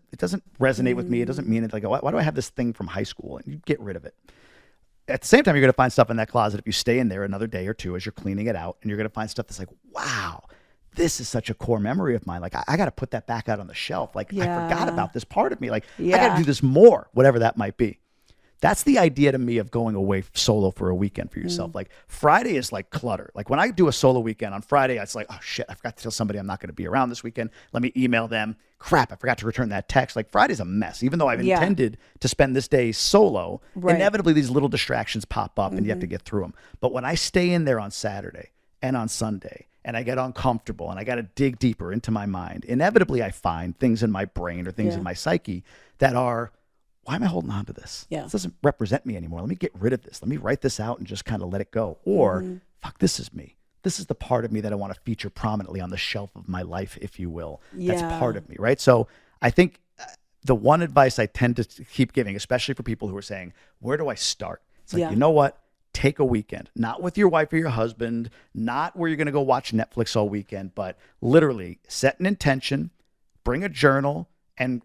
B: resonate with me. It doesn't mean it. Like, why do I have this thing from high school? And you get rid of it. At the same time, you're going to find stuff in that closet if you stay in there another day or two as you're cleaning it out, and you're going to find stuff that's like, wow, this is such a core memory of mine. Like, I got to put that back out on the shelf. Like, I forgot about this part of me. Like, I got to do this more, whatever that might be. That's the idea to me of going away solo for a weekend for yourself. Like Friday is like clutter. Like when I do a solo weekend on Friday, it's like, oh shit, I forgot to tell somebody I'm not going to be around this weekend. Let me email them. Crap, I forgot to return that text. Like Friday's a mess. Even though I've intended to spend this day solo, inevitably these little distractions pop up and you have to get through them. But when I stay in there on Saturday and on Sunday and I get uncomfortable and I got to dig deeper into my mind, inevitably I find things in my brain or things in my psyche that are, why am I holding on to this? This doesn't represent me anymore. Let me get rid of this. Let me write this out and just kind of let it go. Or, fuck, this is me. This is the part of me that I want to feature prominently on the shelf of my life, if you will. That's part of me, right? So I think the one advice I tend to keep giving, especially for people who are saying, where do I start? It's like, you know what? Take a weekend, not with your wife or your husband, not where you're going to go watch Netflix all weekend, but literally set an intention, bring a journal, and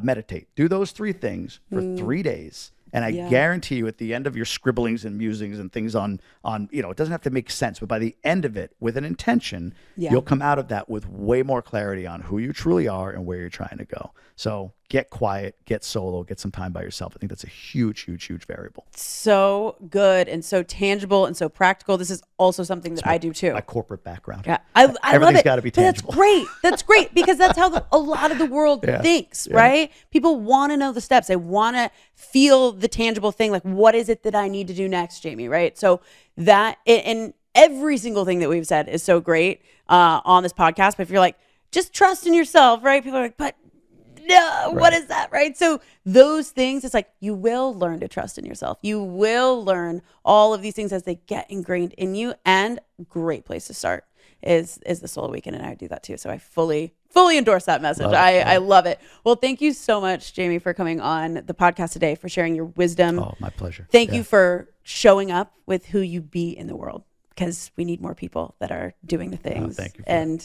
B: meditate. Do those three things for 3 days. And I guarantee you at the end of your scribblings and musings and things on, it doesn't have to make sense, but by the end of it, with an intention, you'll come out of that with way more clarity on who you truly are and where you're trying to go. So get quiet, get solo, get some time by yourself. I think that's a huge, huge, huge variable.
A: So good and so tangible and so practical. This is also something that I do too.
B: My corporate background.
A: Yeah, I love it.
B: Everything's got to be tangible.
A: That's great. That's great because that's how a lot of the world thinks, right? People want to know the steps. They want to feel the tangible thing. Like, what is it that I need to do next, Jamie? Right? So that, and every single thing that we've said is so great on this podcast. But if you're like, just trust in yourself, right? People are like, but no, what is that, right? So those things, it's like you will learn to trust in yourself. You will learn all of these things as they get ingrained in you. And great place to start is the solo weekend, and I would do that too. So I fully endorse that message. I love it. Well, thank you so much, Jamie, for coming on the podcast today, for sharing your wisdom.
B: Oh, my pleasure.
A: Thank you for showing up with who you be in the world, because we need more people that are doing the things.
B: Thank you.
A: And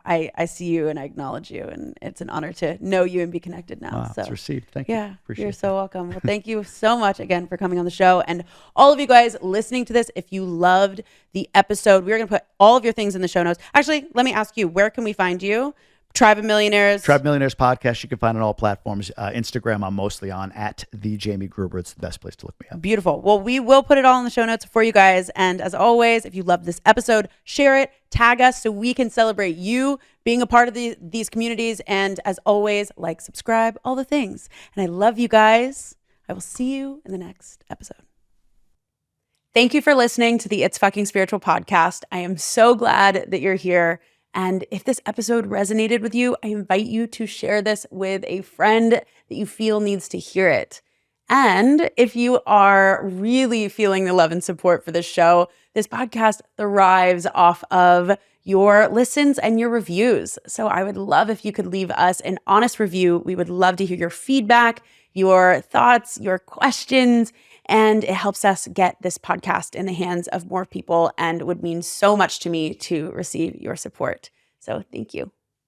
A: I see you and I acknowledge you, and it's an honor to know you and be connected now.
B: Wow,
A: so
B: it's received. Thank you.
A: Yeah,
B: Appreciate
A: you're so welcome. Well, thank you so much again for coming on the show. And all of you guys listening to this, if you loved the episode, we're going to put all of your things in the show notes. Actually, let me ask you, where can we find you? Tribe of Millionaires.
B: Tribe of Millionaires podcast. You can find on all platforms. Instagram, I'm mostly on @the Jamie Gruber. It's the best place to look me up.
A: Beautiful. Well, we will put it all in the show notes for you guys. And as always, if you love this episode, share it, tag us so we can celebrate you being a part of these communities. And as always, like, subscribe, all the things. And I love you guys. I will see you in the next episode. Thank you for listening to the It's Fucking Spiritual podcast. I am so glad that you're here. And if this episode resonated with you, I invite you to share this with a friend that you feel needs to hear it. And if you are really feeling the love and support for this show, this podcast thrives off of your listens and your reviews. So I would love if you could leave us an honest review. We would love to hear your feedback, your thoughts, your questions, and it helps us get this podcast in the hands of more people and would mean so much to me to receive your support. So thank you.